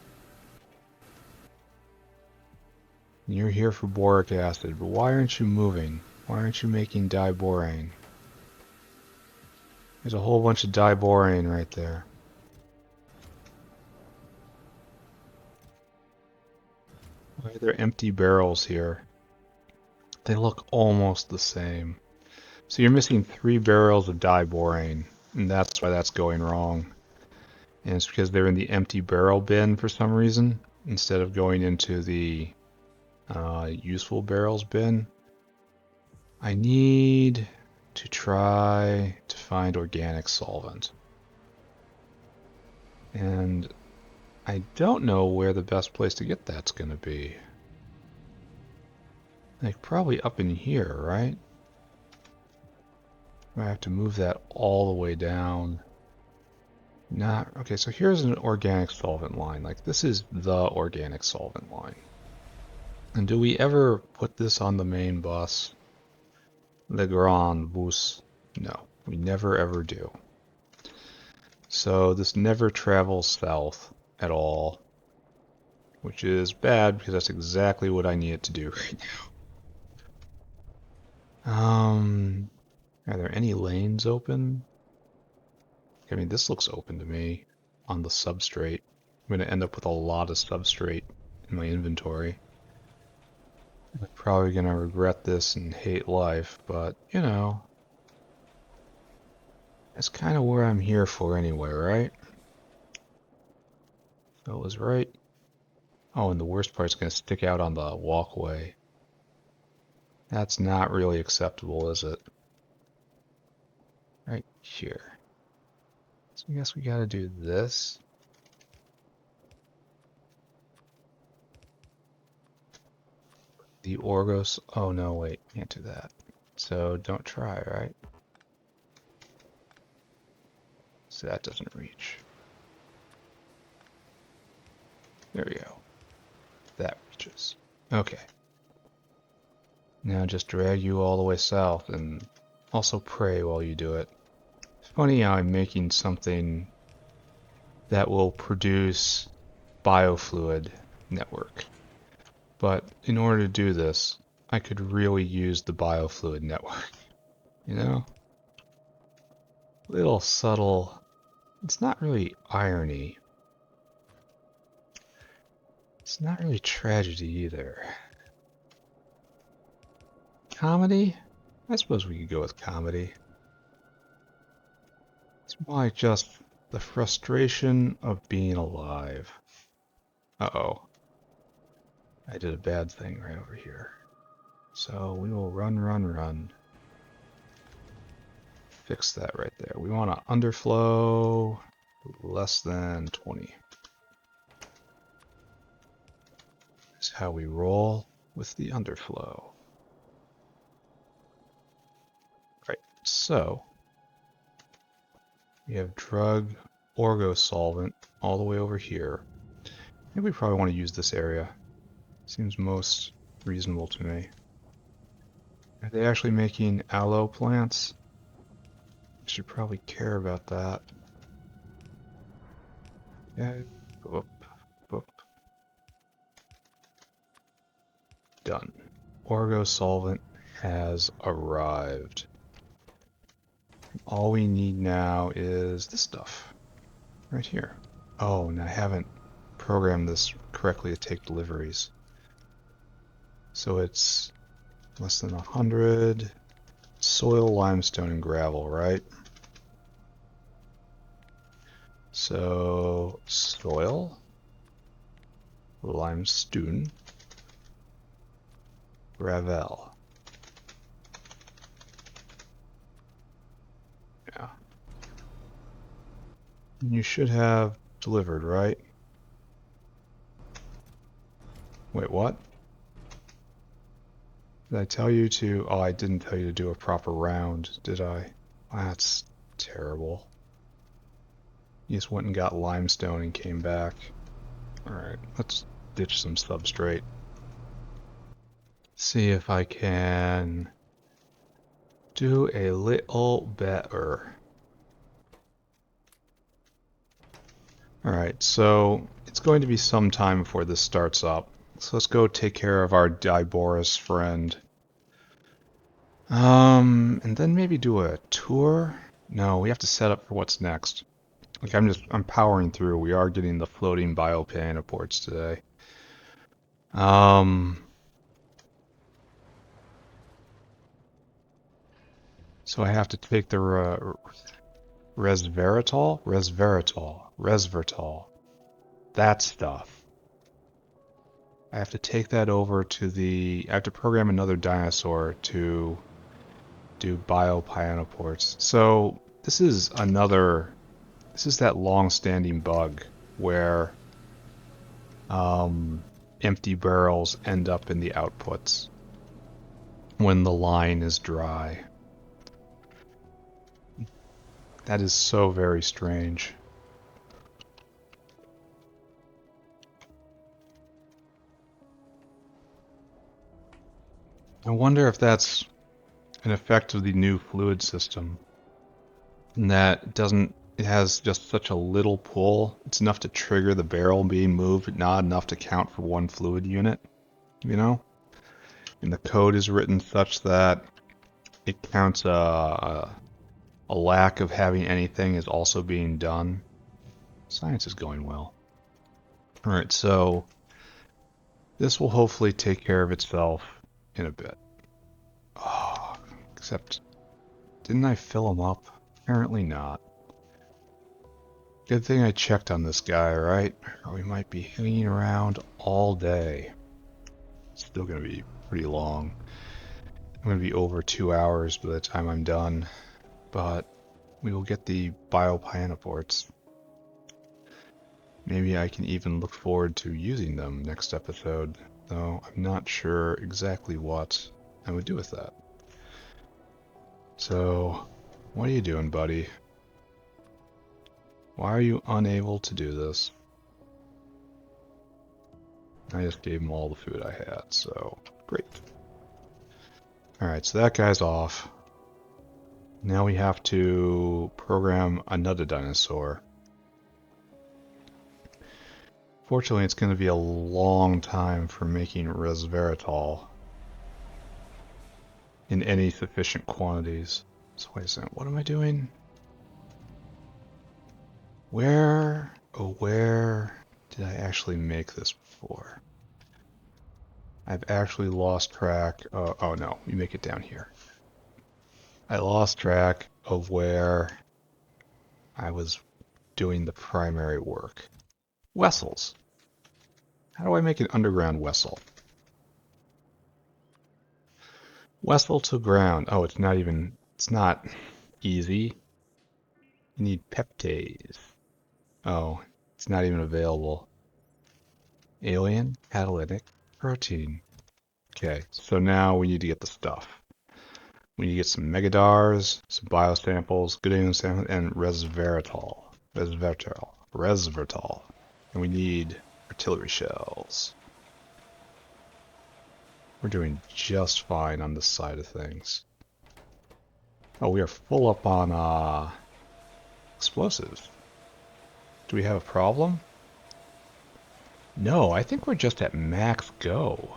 [SPEAKER 1] You're here for boric acid, but why aren't you moving? Why aren't you making diborane? There's a whole bunch of diborane right there. Why are there empty barrels here? They look almost the same. So you're missing 3 barrels of diborane, and that's why that's going wrong. And it's because they're in the empty barrel bin for some reason, instead of going into the useful barrels bin. I need to try to find organic solvent. And I don't know where the best place to get that's going to be. Like, probably up in here, right? I have to move that all the way down. Not... Okay, so here's an organic solvent line. Like, this is the organic solvent line. And do we ever put this on the main bus? Le Grand Bus? No, we never ever do. So this never travels south at all, which is bad because that's exactly what I need it to do right now. Are there any lanes open? I mean, this looks open to me on the substrate. I'm going to end up with a lot of substrate in my inventory. I'm probably going to regret this and hate life, but, you know, that's kind of where I'm here for anyway, right? So it was right. Oh, and the worst part is going to stick out on the walkway. That's not really acceptable, is it? Right here. So I guess we got to do this. The Orgos... Oh, no, wait. Can't do that. So don't try, right? So that doesn't reach. There we go. That reaches. Okay. Now just drag you all the way south and also pray while you do it. It's funny how I'm making something that will produce biofluid network. But in order to do this, I could really use the biofluid network. You know? Little subtle... It's not really irony. It's not really tragedy either. Comedy? I suppose we could go with comedy. It's more like just the frustration of being alive. Uh-oh. I did a bad thing right over here. So we will run, run, run. Fix that right there. We want to underflow less than 20. That's how we roll with the underflow. Right, so we have drug orgo solvent all the way over here. I think we probably want to use this area. Seems most reasonable to me. Are they actually making aloe plants? I should probably care about that. Yeah. Boop, boop. Done. Orgo solvent has arrived. All we need now is this stuff. Right here. Oh, and I haven't programmed this correctly to take deliveries. So it's less than 100. Soil, limestone, and gravel, right? So, soil, limestone, gravel. Yeah. You should have delivered, right? Wait, what? Did I tell you to... Oh, I didn't tell you to do a proper round, did I? That's terrible. You just went and got limestone and came back. Alright, let's ditch some substrate. See if I can do a little better. Alright, so it's going to be some time before this starts up. So let's go take care of our Diboris friend. And then maybe do a tour? No, we have to set up for what's next. Like I'm powering through. We are getting the floating biopyanoports today. So I have to take the Resveratol, that stuff. I have to take that over to I have to program another dinosaur to do biopyanoports. So this is that long-standing bug where empty barrels end up in the outputs when the line is dry. That is so very strange. I wonder if that's an effect of the new fluid system. And that it has just such a little pull. It's enough to trigger the barrel being moved, but not enough to count for one fluid unit, you know? And the code is written such that it counts a lack of having anything is also being done. Science is going well. Alright, so this will hopefully take care of itself in a bit. Oh, except, didn't I fill them up? Apparently not. Good thing I checked on this guy, right? Or we might be hanging around all day. It's still going to be pretty long. I'm going to be over 2 hours by the time I'm done. But we will get the biopyanoports. Maybe I can even look forward to using them next episode, though I'm not sure exactly what I would do with that. So, what are you doing, buddy? Why are you unable to do this? I just gave him all the food I had, so great. Alright, so that guy's off. Now we have to program another dinosaur. Fortunately, it's going to be a long time for making Resveratol in any sufficient quantities. So wait a second, what am I doing? Where did I actually make this before? I've actually lost track. Oh no, you make it down here. I lost track of where I was doing the primary work. Vessels. How do I make an underground vessel? Vessel to ground. Oh, it's not easy. You need peptase. Oh, it's not even available. Alien catalytic protein. Okay, so now we need to get the stuff. We need to get some megadars, some biosamples, good alien samples, and resveratrol. Resveratrol. And we need artillery shells. We're doing just fine on this side of things. Oh, we are full up on explosives. Do we have a problem? No, I think we're just at max go.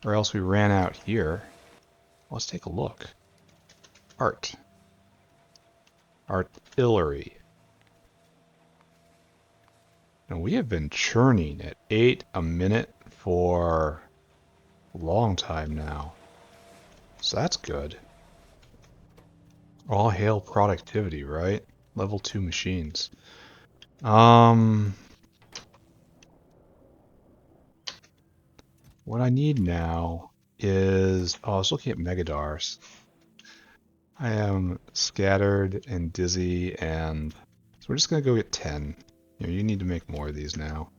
[SPEAKER 1] Or else we ran out here. Let's take a look. Artillery. And we have been churning at 8 a minute for a long time now. So that's good. All hail productivity, right? Level 2 machines. What I need now is... Oh, I was looking at megadars. I am scattered and dizzy, and so we're just going to go get 10. You need to make more of these now.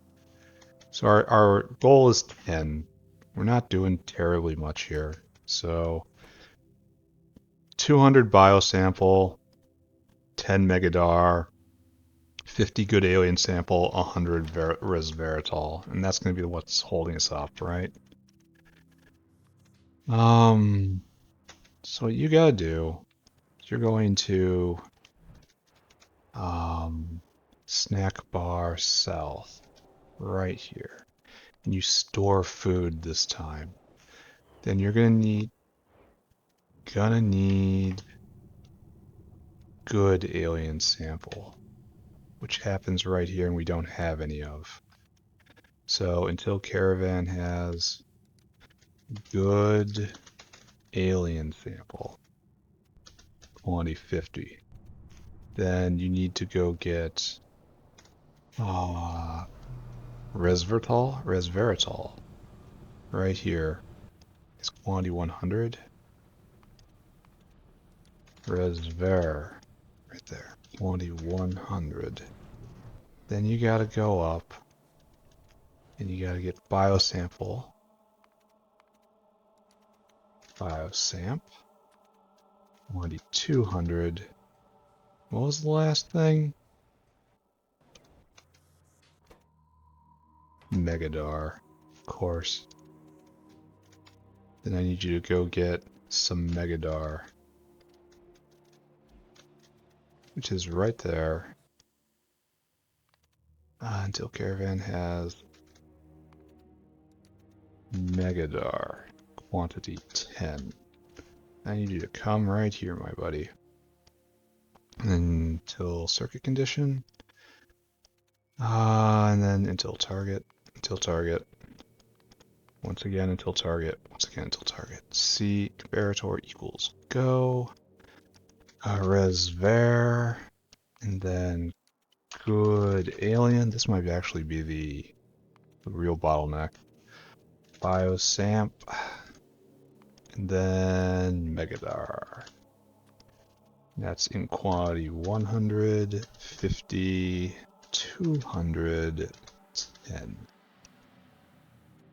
[SPEAKER 1] So our goal is 10. We're not doing terribly much here. So 200 biosample, 10 megadar, 50 good alien sample, 100 resveratrol, and that's going to be what's holding us up, right? So what you gotta do is you're going to snack bar south right here, and you store food this time. Then you're gonna need good alien sample, which happens right here, and we don't have any of. So until caravan has good alien sample, quantity 50, then you need to go get Resveratol right here. It's quantity 100. Resver right there, quantity 100. Then you gotta go up and you gotta get biosample. Biosamp. Quantity 200. What was the last thing? Megadar, of course. Then I need you to go get some Megadar, which is right there. Until caravan has Megadar, quantity 10. I need you to come right here, my buddy. Until circuit condition. And then until target. Once again until target. C comparator equals go. Resver. And then good alien. This might actually be the real bottleneck. Biosamp. And then Megadar. That's in quantity 100, 50, 200, 10.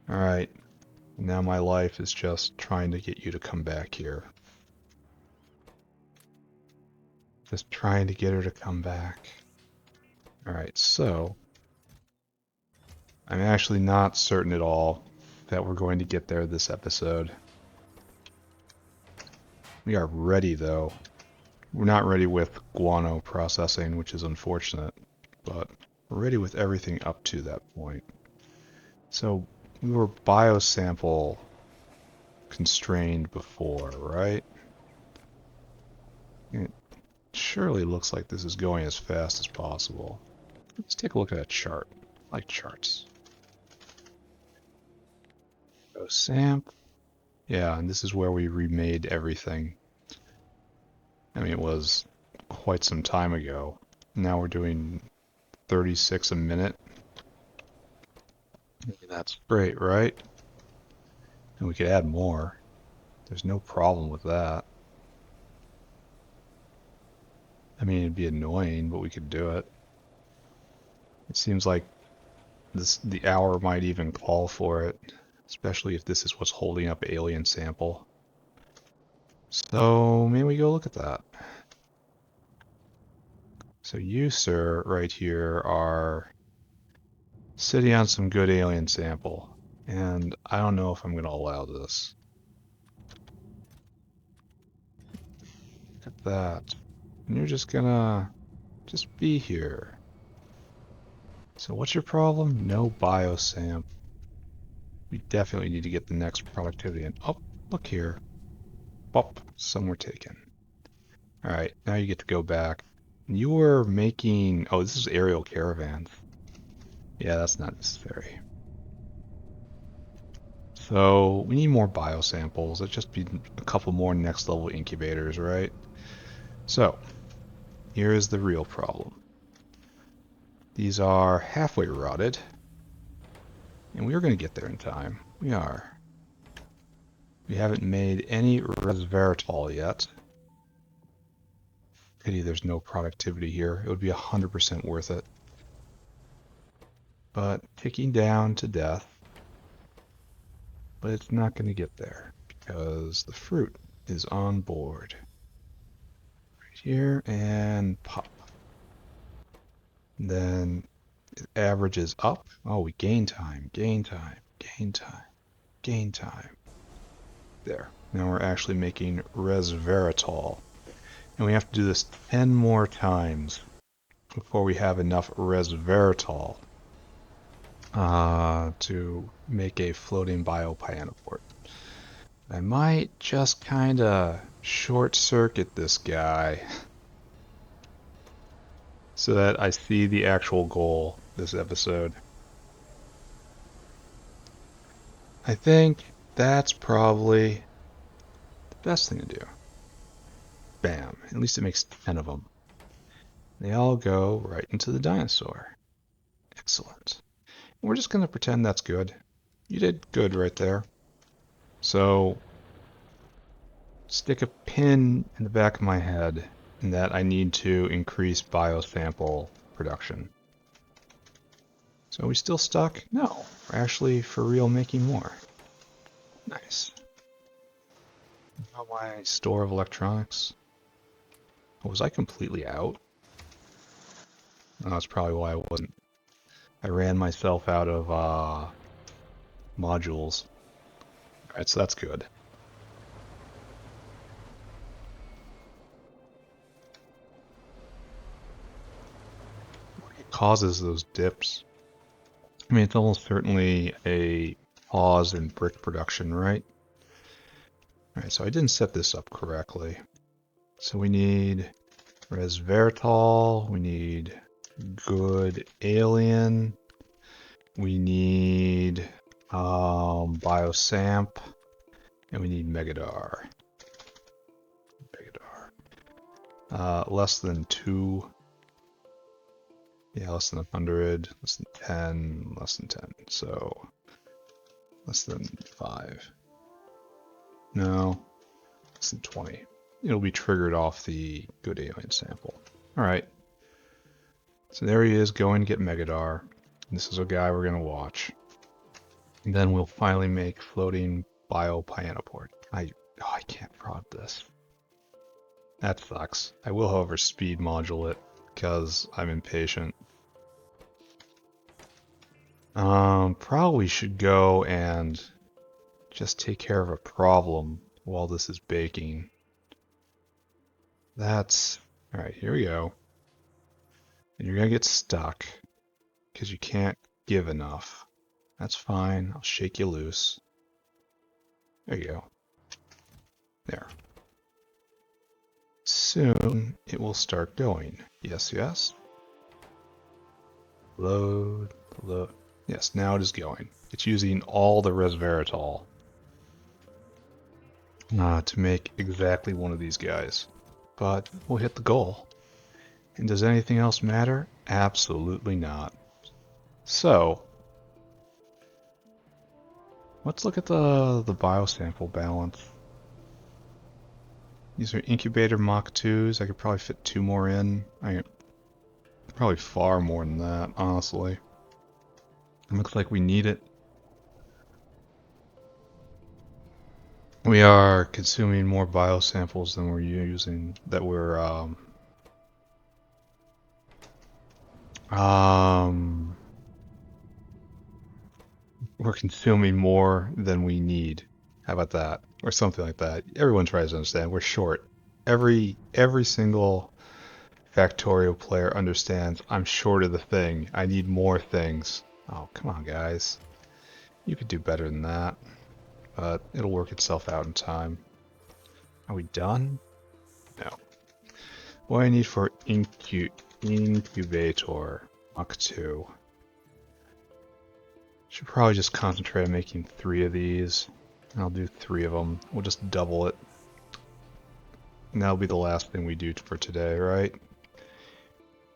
[SPEAKER 1] Alright, now my life is just trying to get you to come back here. Just trying to get her to come back. Alright, so I'm actually not certain at all that we're going to get there this episode. We are ready though. We're not ready with guano processing, which is unfortunate, but we're ready with everything up to that point. So we were biosample constrained before, right? It surely looks like this is going as fast as possible. Let's take a look at a chart. I like charts. Biosamp. Yeah, and this is where we remade everything. I mean, it was quite some time ago. Now we're doing 36 a minute. That's great, right? And we could add more. There's no problem with that. I mean, it'd be annoying, but we could do it. It seems like the hour might even call for it, especially if this is what's holding up alien sample. So maybe we go look at that. So you, sir, right here are sitting on some good alien sample, and I don't know if I'm going to allow this. Look at that. And you're just gonna be here. So what's your problem? No biosamp. We definitely need to get the next productivity in. Oh, look here. Bop, some were taken. Alright, now you get to go back. You were making... Oh, this is aerial caravans. Yeah, that's not necessary. So, we need more biosamples. Let's just be a couple more next level incubators, right? So, here is the real problem. These are halfway rotted. And we are going to get there in time. We are. We haven't made any Resveratol yet. Pity there's no productivity here. It would be 100% worth it. But ticking down to death. But it's not going to get there because the fruit is on board. Right here and pop. And then it averages up. Oh, we gain time, gain time, gain time, gain time. There. Now we're actually making Resveratol. And we have to do this 10 more times before we have enough Resveratol to make a floating biopyanoport. I might just kind of short circuit this guy so that I see the actual goal this episode. I think that's probably the best thing to do. Bam. At least it makes 10 of them. They all go right into the dinosaur. Excellent. We're just going to pretend that's good. You did good right there. So, stick a pin in the back of my head in that I need to increase biosample production. So are we still stuck? No, we're actually for real making more. Nice. Oh, my store of electronics. Oh, was I completely out? Oh, that's probably why I wasn't. I ran myself out of modules. Alright, so that's good. What causes those dips? I mean, it's almost certainly a pause in brick production, right? Alright, so I didn't set this up correctly. So we need Resveratol, we need good alien, we need biosamp, and we need megadar. Less than 2. Yeah, less than 100, less than 10, less than 10. So less than 5. No, less than 20. It'll be triggered off the good alien sample. Alright. So there he is going to get Megadar. This is a guy we're going to watch. And then we'll finally make Floating Biopyanoport. I can't prod this. That sucks. I will, however, speed module it because I'm impatient. Probably should go and just take care of a problem while this is baking. That's... Alright, here we go. And you're gonna get stuck because you can't give enough. That's fine. I'll shake you loose. There you go. There. Soon it will start going. Yes, yes. Load, load. Yes, now it is going. It's using all the Resveratol to make exactly one of these guys. But we'll hit the goal. And does anything else matter? Absolutely not. So, let's look at the biosample balance. These are incubator Mach 2s. I could probably fit 2 more in. Probably far more than that, honestly. It looks like we need it. We are consuming more biosamples than we're using, that we're consuming more than we need. How about that? Or something like that. Everyone tries to understand. We're short. Every single Factorio player understands I'm short of the thing. I need more things. Oh, come on, guys. You could do better than that. But it'll work itself out in time. Are we done? No. What do I need for incubator? Mach 2. Should probably just concentrate on making 3 of these. I'll do 3 of them. We'll just double it. And that'll be the last thing we do for today, right?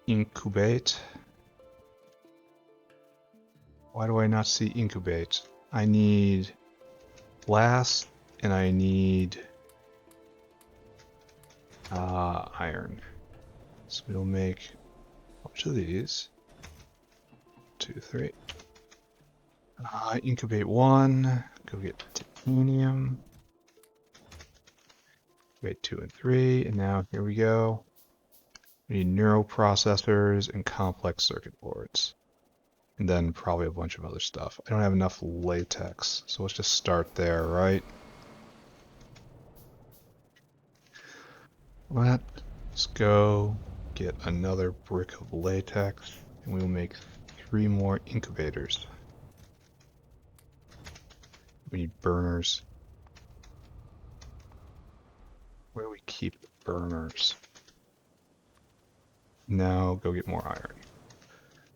[SPEAKER 1] Incubate. Why do I not see incubate? I need glass and I need iron. So we'll make a bunch of these. 2, 3. Incubate 1. Go get titanium. Incubate 2 and 3. And now here we go. We need neuroprocessors and complex circuit boards. And then probably a bunch of other stuff. I don't have enough latex, so let's just start there, right? Let's go get another brick of latex, and we will make 3 more incubators. We need burners. Where do we keep the burners? Now go get more iron.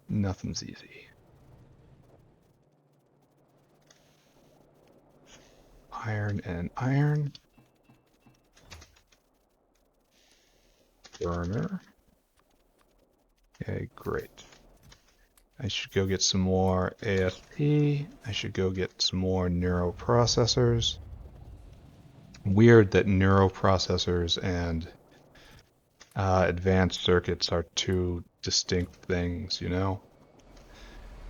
[SPEAKER 1] Nothing's easy. Iron and iron. Burner. Okay, great. I should go get some more ASP. I should go get some more neuroprocessors. Weird that neuroprocessors and advanced circuits are two distinct things, you know?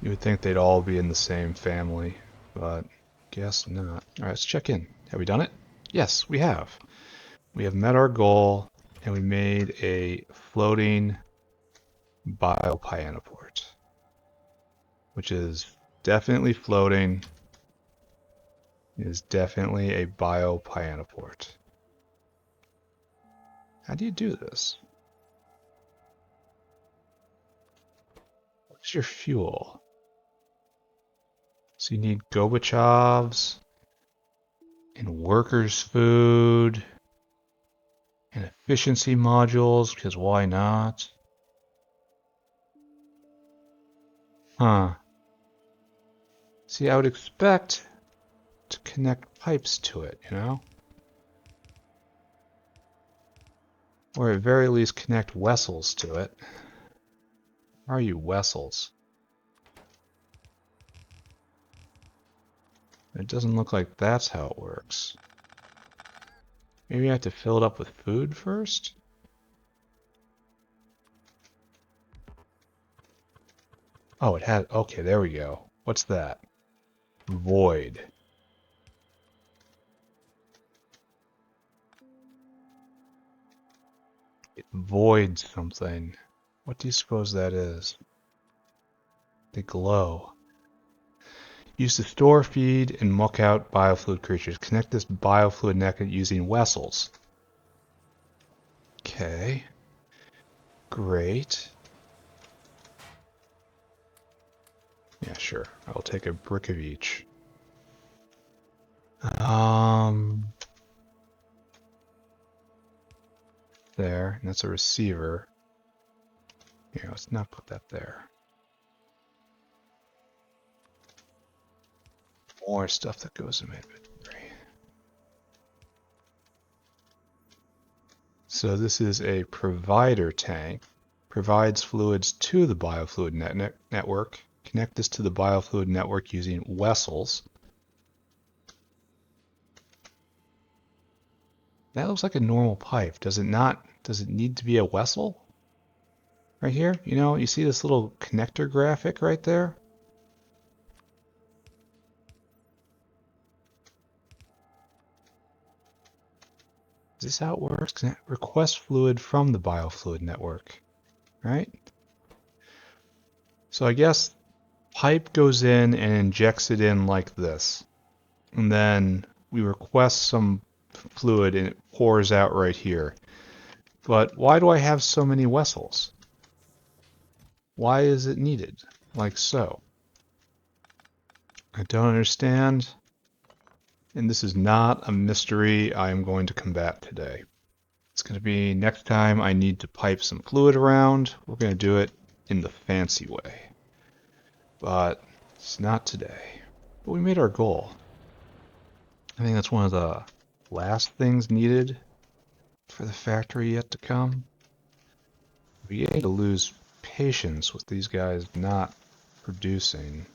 [SPEAKER 1] You would think they'd all be in the same family, but guess not. Alright, let's check in. Have we done it? Yes, we have. We have met our goal, and we made a floating biopyanoport, which is definitely floating. It is definitely a biopyanoport. How do you do this? What's your fuel? So you need Gorbachev's and workers' food and efficiency modules, because why not? Huh. See, I would expect to connect pipes to it, you know? Or at very least connect vessels to it. Where are you, vessels? It doesn't look like that's how it works. Maybe I have to fill it up with food first? Oh, it had... Okay, there we go. What's that? Void. It voids something. What do you suppose that is? They glow. Used to store, feed, and muck out biofluid creatures. Connect this biofluid neck using vessels. Okay. Great. Yeah, sure. I'll take a brick of each. There, and that's a receiver. Here, let's not put that there. More stuff that goes in my inventory. So this is a provider tank. Provides fluids to the biofluid network. Connect this to the biofluid network using vessels. That looks like a normal pipe. Does it not? Does it need to be a vessel? Right here? You know, you see this little connector graphic right there? Is this how it works? Request fluid from the biofluid network, right? So I guess pipe goes in and injects it in like this. And then we request some fluid and it pours out right here. But why do I have so many vessels? Why is it needed? Like so. I don't understand. And this is not a mystery I am going to combat today. It's going to be next time I need to pipe some fluid around. We're going to do it in the fancy way. But it's not today. But we made our goal. I think that's one of the last things needed for the factory yet to come. We need to lose patience with these guys not producing.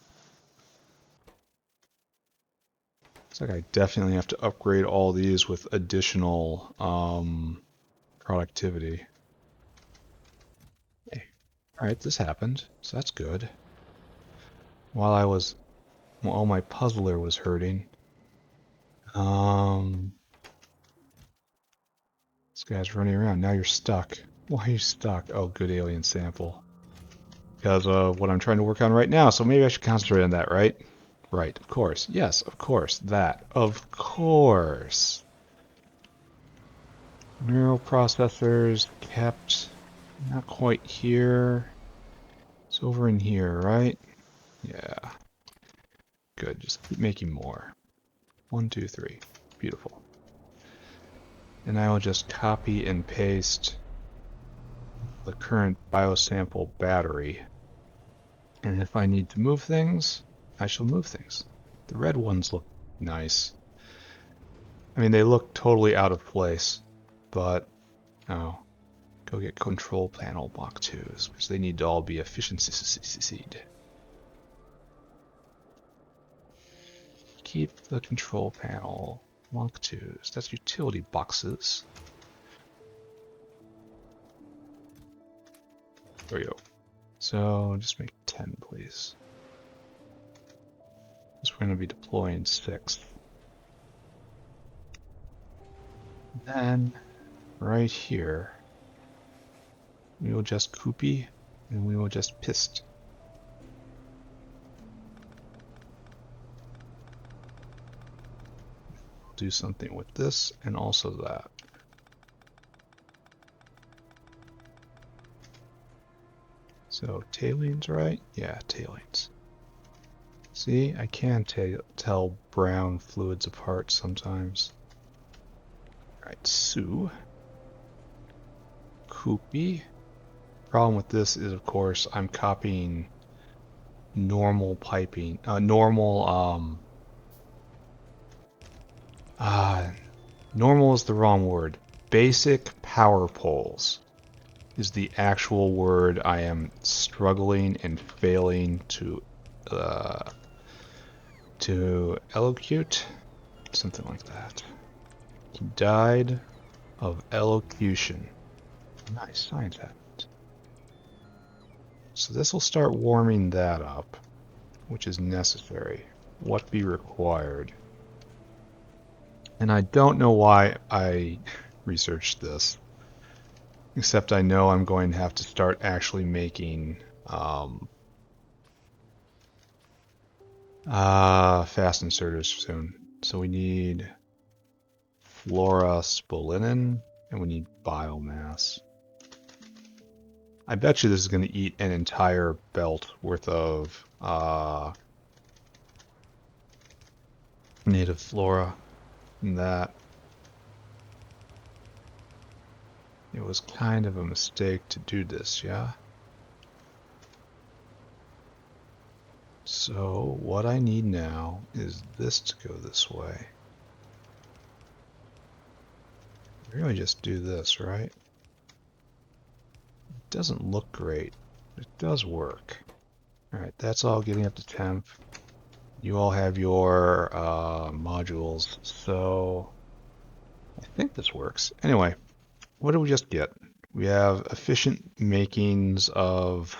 [SPEAKER 1] Looks like I definitely have to upgrade all these with additional productivity. Hey. Alright, this happened, so that's good. While my puzzler was hurting. This guy's running around. Now you're stuck. Why are you stuck? Oh, good alien sample. Because of what I'm trying to work on right now, so maybe I should concentrate on that, right? Right, of course. Yes, of course. That. Of course. Neural processors kept not quite here. It's over in here, right? Yeah. Good. Just keep making more. 1, 2, 3. Beautiful. And I will just copy and paste the current biosample battery. And if I need to move things, I shall move things. The red ones look nice. I mean, they look totally out of place, but oh, go get control panel block 2s, because they need to all be efficiency-seed. Keep the control panel block 2s. That's utility boxes. There we go. So just make 10, please. Because we're going to be deploying 6. Then, right here, we will just coopy, and we will just pist. Do something with this, and also that. So, tailings, right? Yeah, tailings. See, I can tell brown fluids apart sometimes. Alright, Sue. Koopy. Problem with this is, of course, I'm copying normal piping, normal is the wrong word. Basic power poles is the actual word I am struggling and failing to elocute, something like that. He died of elocution. Nice science hat. So this will start warming that up, which is necessary. What be required? And I don't know why I researched this, except I know I'm going to have to start actually making fast inserters soon. So we need flora spolinen, and we need biomass. I bet you this is going to eat an entire belt worth of native flora. And that it was kind of a mistake to do this, yeah? So what I need now is this to go this way. Really just do this, right? It doesn't look great, but it does work. Alright, that's all getting up to temp. You all have your modules, so I think this works. Anyway, what do we just get? We have efficient makings of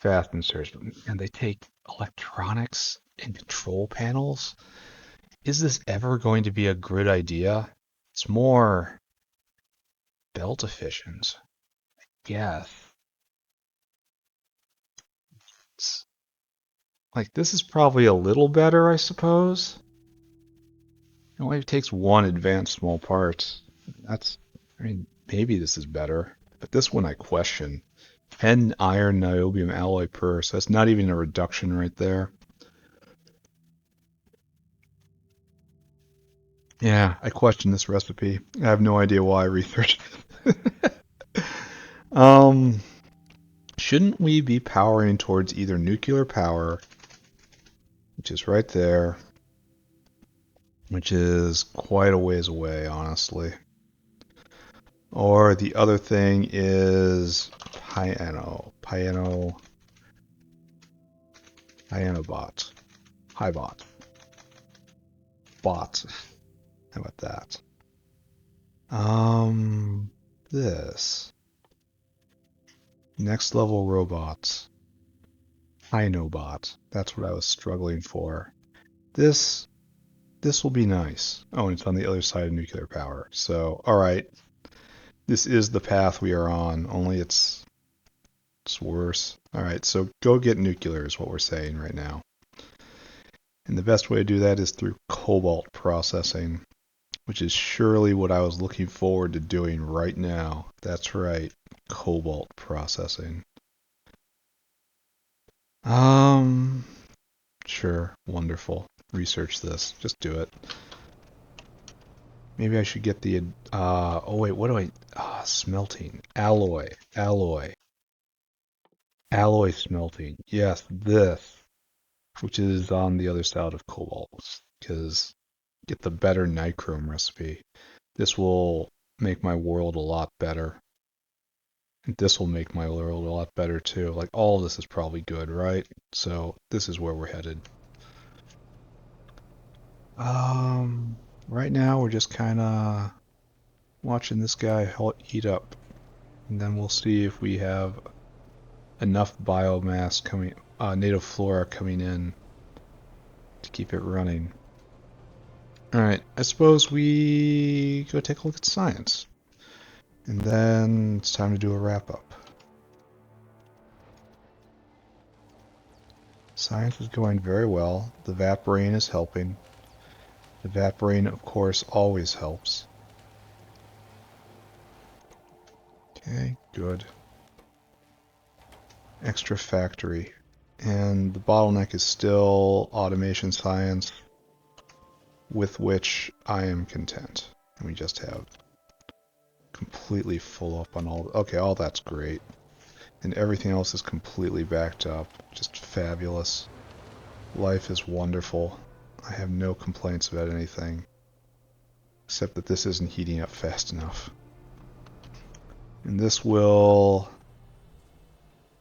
[SPEAKER 1] fast inserts, and they take electronics and control panels. Is this ever going to be a good idea? It's more belt efficient, I guess. It's like, this is probably a little better, I suppose. It only takes one advanced small part. That's, I mean, maybe this is better, but this one I question. 10 iron niobium alloy per, so that's not even a reduction right there. Yeah, I question this recipe. I have no idea why I researched it. Shouldn't we be powering towards either nuclear power, which is right there, which is quite a ways away, honestly. Or the other thing is Pyanobot. Highbot. Bot. How about that? This. Next level robots. Pinobot. That's what I was struggling for. This will be nice. Oh, and it's on the other side of nuclear power. So, alright. This is the path we are on, only it's worse. Alright, so go get nuclear is what we're saying right now. And the best way to do that is through cobalt processing. which is surely what I was looking forward to doing right now. That's right, cobalt processing. Sure, wonderful. Research this. Just do it. Maybe I should get the, oh wait, what do smelting. Alloy smelting. Yes, this, which is on the other side of cobalt, because get the better nichrome recipe. This will make my world a lot better. And this will make my world a lot better too. Like, all of this is probably good, right? So, this is where we're headed. Right now we're just kind of watching this guy heat up. And then we'll see if we have enough biomass coming, native flora coming in to keep it running. Alright, I suppose we go take a look at science. And then it's time to do a wrap-up. Science is going very well. The Vaporain is helping. The Vaporain, of course, always helps. Okay, good. Extra factory. And the bottleneck is still automation science, with which I am content. And we just have completely full up on all... Okay, all that's great. And everything else is completely backed up. Just fabulous. Life is wonderful. I have no complaints about anything. Except that this isn't heating up fast enough. And this will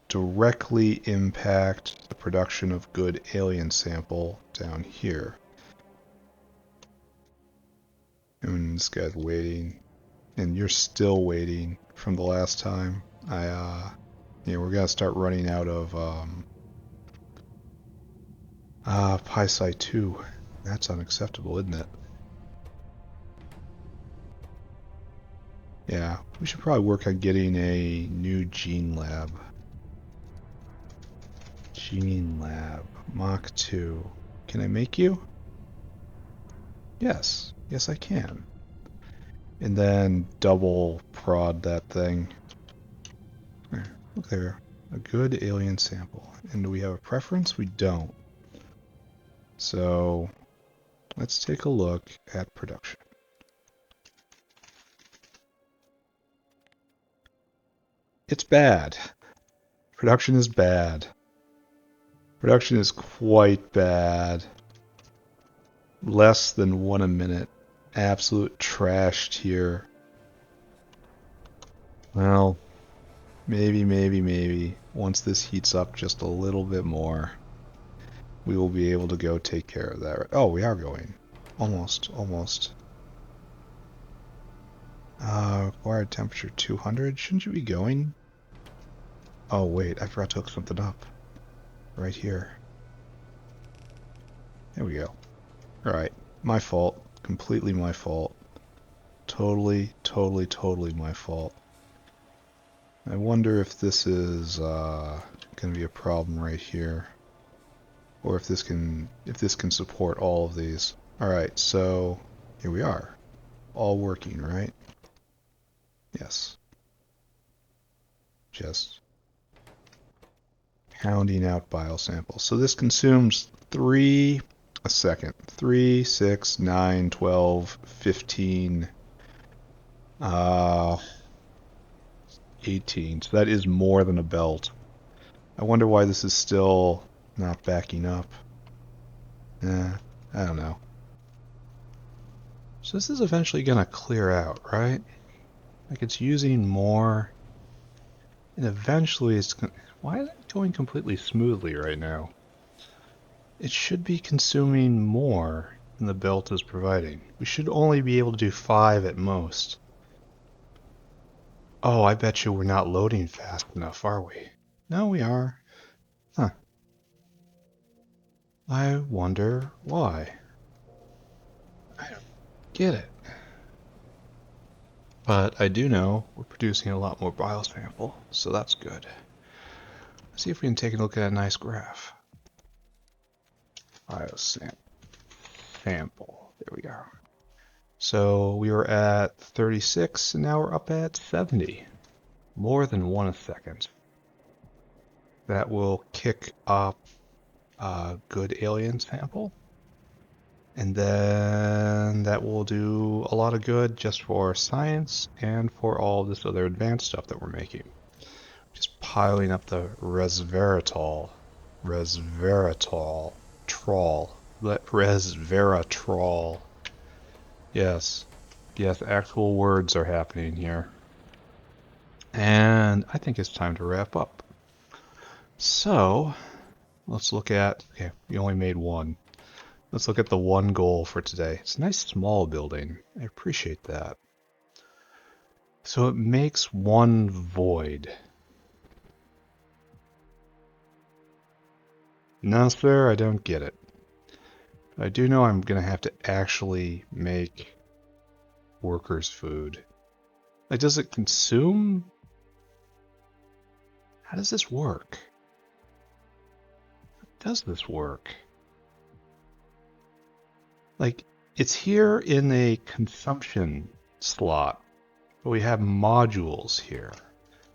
[SPEAKER 1] directly impact the production of good alien sample down here. And this guy's waiting. And you're still waiting from the last time. Yeah, we're gonna start running out of Pi 2. That's unacceptable, isn't it? Yeah, we should probably work on getting a new gene lab. Gene lab, Mach 2. Can I make you? Yes, yes I can. And then double prod that thing. There, look there, a good alien sample. And do we have a preference? We don't. So let's take a look at production. It's bad. Production is bad. Production is quite bad. Less than 1 a minute. Absolute trash tier. Well, maybe, once this heats up just a little bit more, we will be able to go take care of that. Oh, we are going. Almost. Required temperature 200. Shouldn't you be going? Oh, wait, I forgot to hook something up. Right here. There we go. Alright, my fault. Completely my fault. Totally my fault. I wonder if this is going to be a problem right here, or if this can support all of these. All right, so here we are, all working, right? Yes. Just pounding out biosamples. So this consumes 3 a second. 3, 6, 9, 12, 15. 18, so that is more than a belt. I wonder why this is still not backing up. I don't know. So this is eventually gonna clear out, right? Like, it's using more, and eventually it's gonna... Why is it going completely smoothly right now? It should be consuming more than the belt is providing. We should only be able to do 5 at most. Oh, I bet you we're not loading fast enough, are we? No, we are. Huh. I wonder why. I don't get it. But I do know we're producing a lot more biosample, so that's good. Let's see if we can take a look at a nice graph. Biosample. There we go. So we were at 36, and now we're up at 70. More than 1 a second. That will kick up a good alien sample. And then that will do a lot of good just for science and for all this other advanced stuff that we're making. Just piling up the Resveratol. Resveratrol. Yes. Yes, actual words are happening here. And I think it's time to wrap up. So, let's look at, okay, we only made one. Let's look at the one goal for today. It's a nice small building. I appreciate that. So it makes one void. No, sir, I don't get it. I do know I'm going to have to actually make workers' food. Like, does it consume? How does this work? How does this work? Like, it's here in a consumption slot, but we have modules here.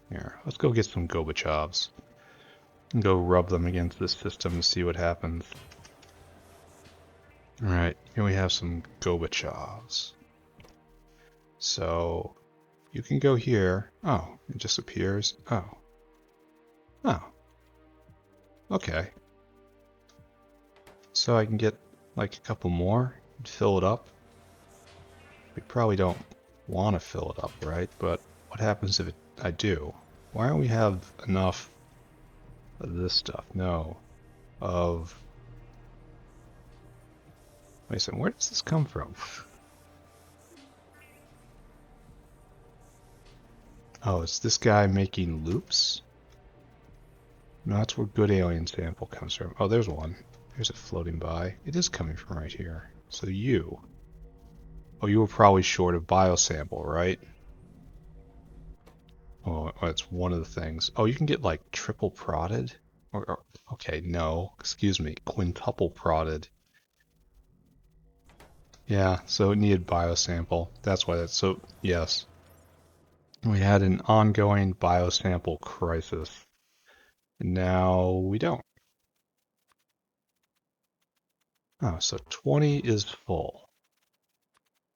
[SPEAKER 1] Here, let's go get some Gobachovs and go rub them against this system to see what happens. Alright, here we have some Gobachovs. So, you can go here. Oh, it just appears. Oh. Oh. Okay. So I can get like a couple more and fill it up. We probably don't want to fill it up, right? But what happens if I do? Why don't we have enough of this stuff? No. Of... Wait a second, where does this come from? Oh, is this guy making loops? No, that's where good alien sample comes from. Oh, there's one. There's it floating by. It is coming from right here. So you... Oh, you were probably short of biosample, right? Oh, that's one of the things. Oh, you can get like triple prodded? Or okay, no. Excuse me. Quintuple prodded. Yeah, so it needed biosample. That's why that's so... Yes. We had an ongoing biosample crisis. And now we don't. Oh, so 20 is full.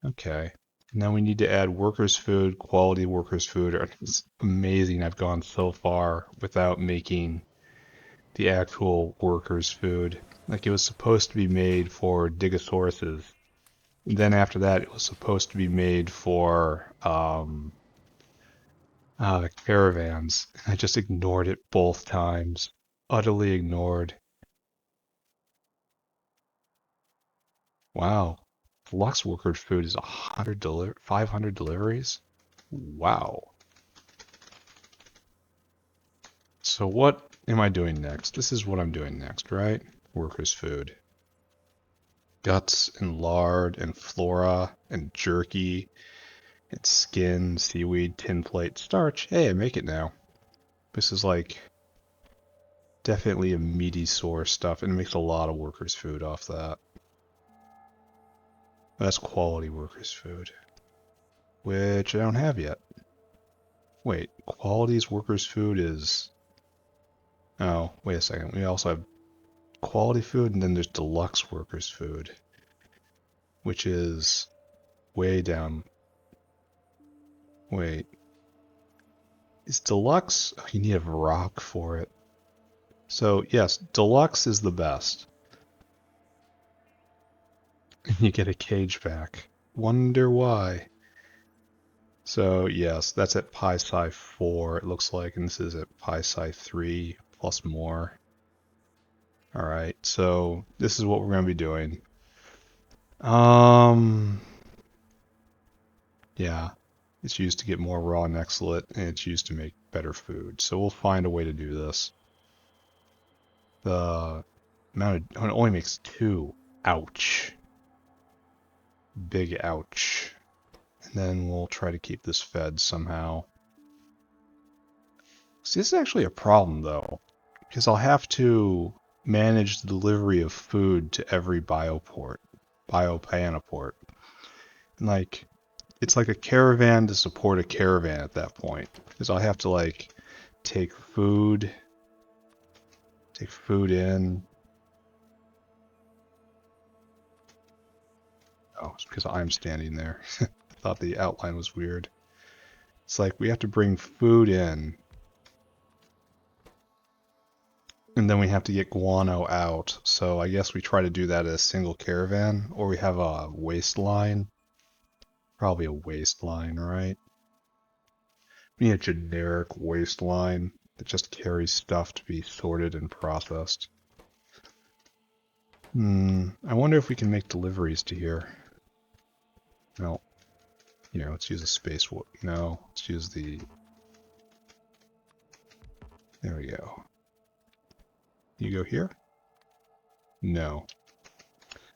[SPEAKER 1] Okay. Now we need to add workers' food, quality workers' food. It's amazing I've gone so far without making the actual workers' food. Like, it was supposed to be made for Digosauruses. And then after that, it was supposed to be made for caravans. I just ignored it both times. Utterly ignored. Wow. Lux workers' food is 500 deliveries? Wow. So what am I doing next? This is what I'm doing next, right? Workers' food. Guts and lard and flora and jerky and skin, seaweed, tinplate, starch. Hey, I make it now. This is like definitely a meaty source stuff, and it makes a lot of workers' food off that. That's quality workers' food, which I don't have yet. Wait, quality's workers' food is... Oh, wait a second. We also have quality food, and then there's deluxe workers' food, which is way down. Wait. Is deluxe? Oh, you need a rock for it. So, yes, deluxe is the best. And you get a cage back. Wonder why. So, yes, that's at pi psi 4, it looks like, and this is at pi psi 3 plus more. Alright, so this is what we're going to be doing. Yeah, it's used to get more raw nextlet, and it's used to make better food. So we'll find a way to do this. The amount of... Oh, it only makes 2. Ouch. Big ouch. And then we'll try to keep this fed somehow. See, this is actually a problem, though, because I'll have to manage the delivery of food to every biopyanoport. And like, it's like a caravan to support a caravan at that point. Because I have to, like, take food in. Oh, it's because I'm standing there. I thought the outline was weird. It's like we have to bring food in. And then we have to get guano out. So I guess we try to do that as a single caravan. Or we have a waste line. Probably a waste line, right? We need a generic waste line that just carries stuff to be sorted and processed. I wonder if we can make deliveries to here. No. Here, let's use a space. No, let's use the... There we go. You go here? No.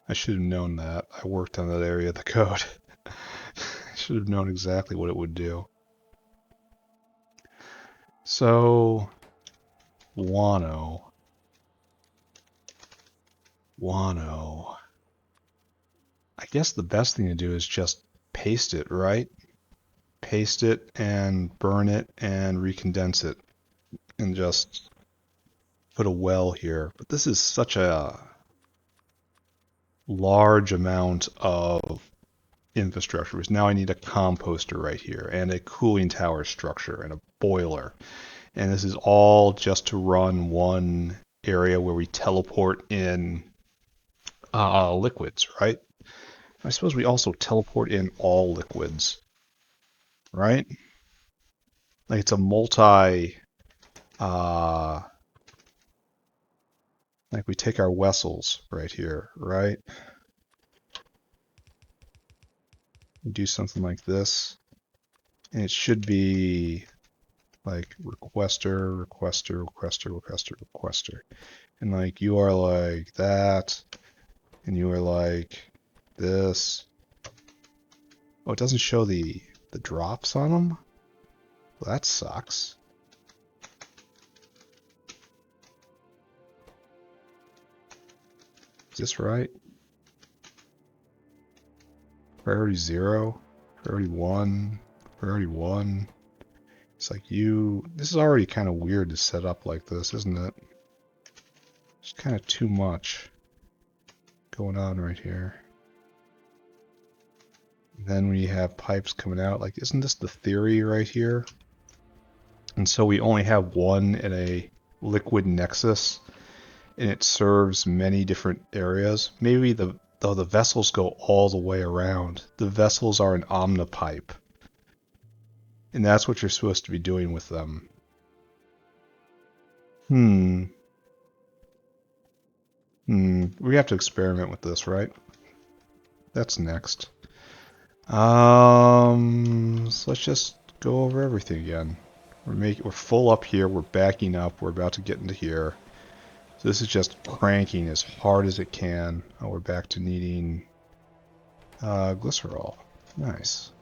[SPEAKER 1] I should have known that. I worked on that area of the code. I should have known exactly what it would do. So, guano. I guess the best thing to do is just paste it, right? Paste it and burn it and recondense it. And just put a well here. But this is such a large amount of infrastructure. Because now I need a composter right here and a cooling tower structure and a boiler. And this is all just to run one area where we teleport in liquids, right? I suppose we also teleport in all liquids, right? Like it's a multi, like we take our vessels right here, right? We do something like this, and it should be like requester, requester, requester, requester, requester. And like you are like that, and you are like this. Oh, it doesn't show the drops on them? Well, that sucks. Is this right? Priority 0, priority 1, priority 1. It's like this is already kind of weird to set up like this, isn't it? It's kind of too much going on right here. Then we have pipes coming out. Like, isn't this the theory right here? And so we only have one in a liquid nexus, and it serves many different areas. Maybe though the vessels go all the way around. The vessels are an omnipipe. And that's what you're supposed to be doing with them. We have to experiment with this, right? That's next. So let's just go over everything again. We're full up here, we're backing up, we're about to get into here. So this is just cranking as hard as it can. Oh, we're back to needing glycerol. Nice.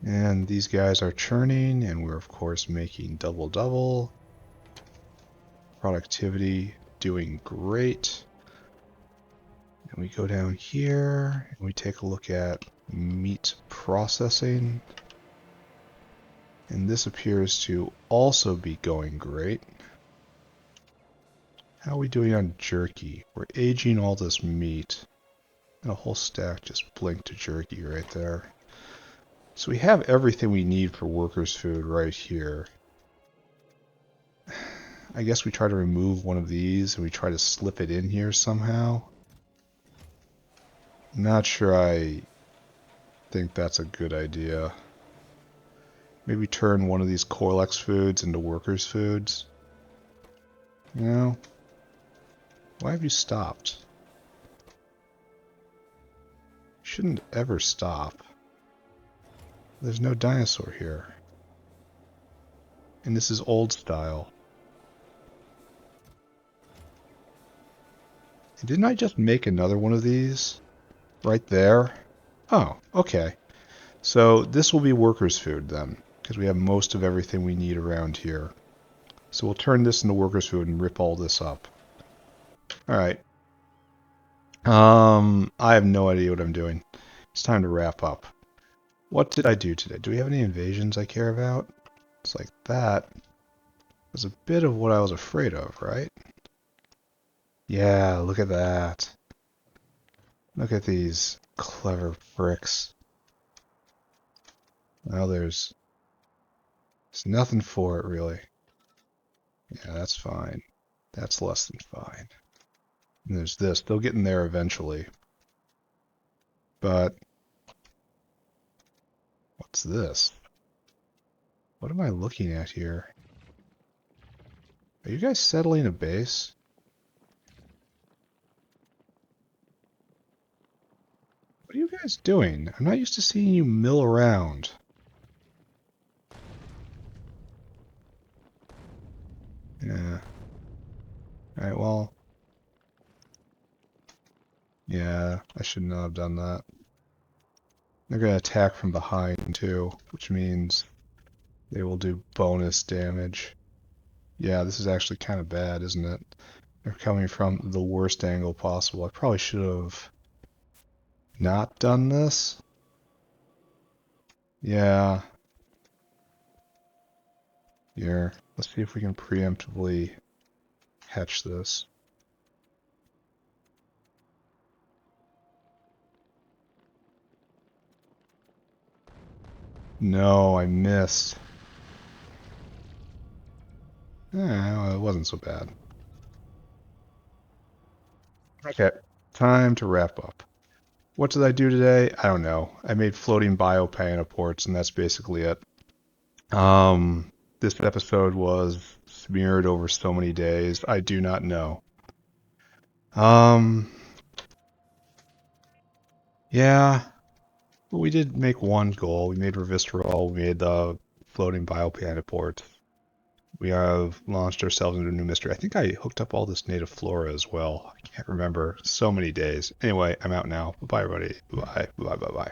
[SPEAKER 1] And these guys are churning, and we're of course making double. Productivity doing great. And we go down here and we take a look at meat processing. And this appears to also be going great. How are we doing on jerky? We're aging all this meat. And a whole stack just blinked to jerky right there. So we have everything we need for workers' food right here. I guess we try to remove one of these and we try to slip it in here somehow. Not sure I think that's a good idea. Maybe turn one of these Corlex foods into workers' foods. No? Why have you stopped? You shouldn't ever stop. There's no dinosaur here. And this is old style. And didn't I just make another one of these? Right there? Oh, okay. So this will be workers' food then, because we have most of everything we need around here. So we'll turn this into workers' food and rip all this up. Alright. I have no idea what I'm doing. It's time to wrap up. What did I do today? Do we have any invasions I care about? It's like that was a bit of what I was afraid of, right? Yeah, look at that. Look at these clever pricks. Now there's nothing for it, really. Yeah, that's fine. That's less than fine. And there's this. They'll get in there eventually. But what's this? What am I looking at here? Are you guys settling a base? What are you guys doing? I'm not used to seeing you mill around. Yeah. Alright, well. Yeah, I should not have done that. They're going to attack from behind, too, which means they will do bonus damage. Yeah, this is actually kind of bad, isn't it? They're coming from the worst angle possible. I probably should have not done this. Yeah. Here, let's see if we can preemptively catch this. No, I missed. Well, it wasn't so bad. Okay, time to wrap up. What did I do today? I don't know. I made floating biopyanoports, and that's basically it. This episode was smeared over so many days. I do not know. Um, yeah, but we did make one goal. We made Resveratrol. We made the floating biopyanoports. We have launched ourselves into a new mystery. I think I hooked up all this native flora as well. I can't remember. So many days. Anyway, I'm out now. Bye, everybody. Bye. Bye. Bye. Bye.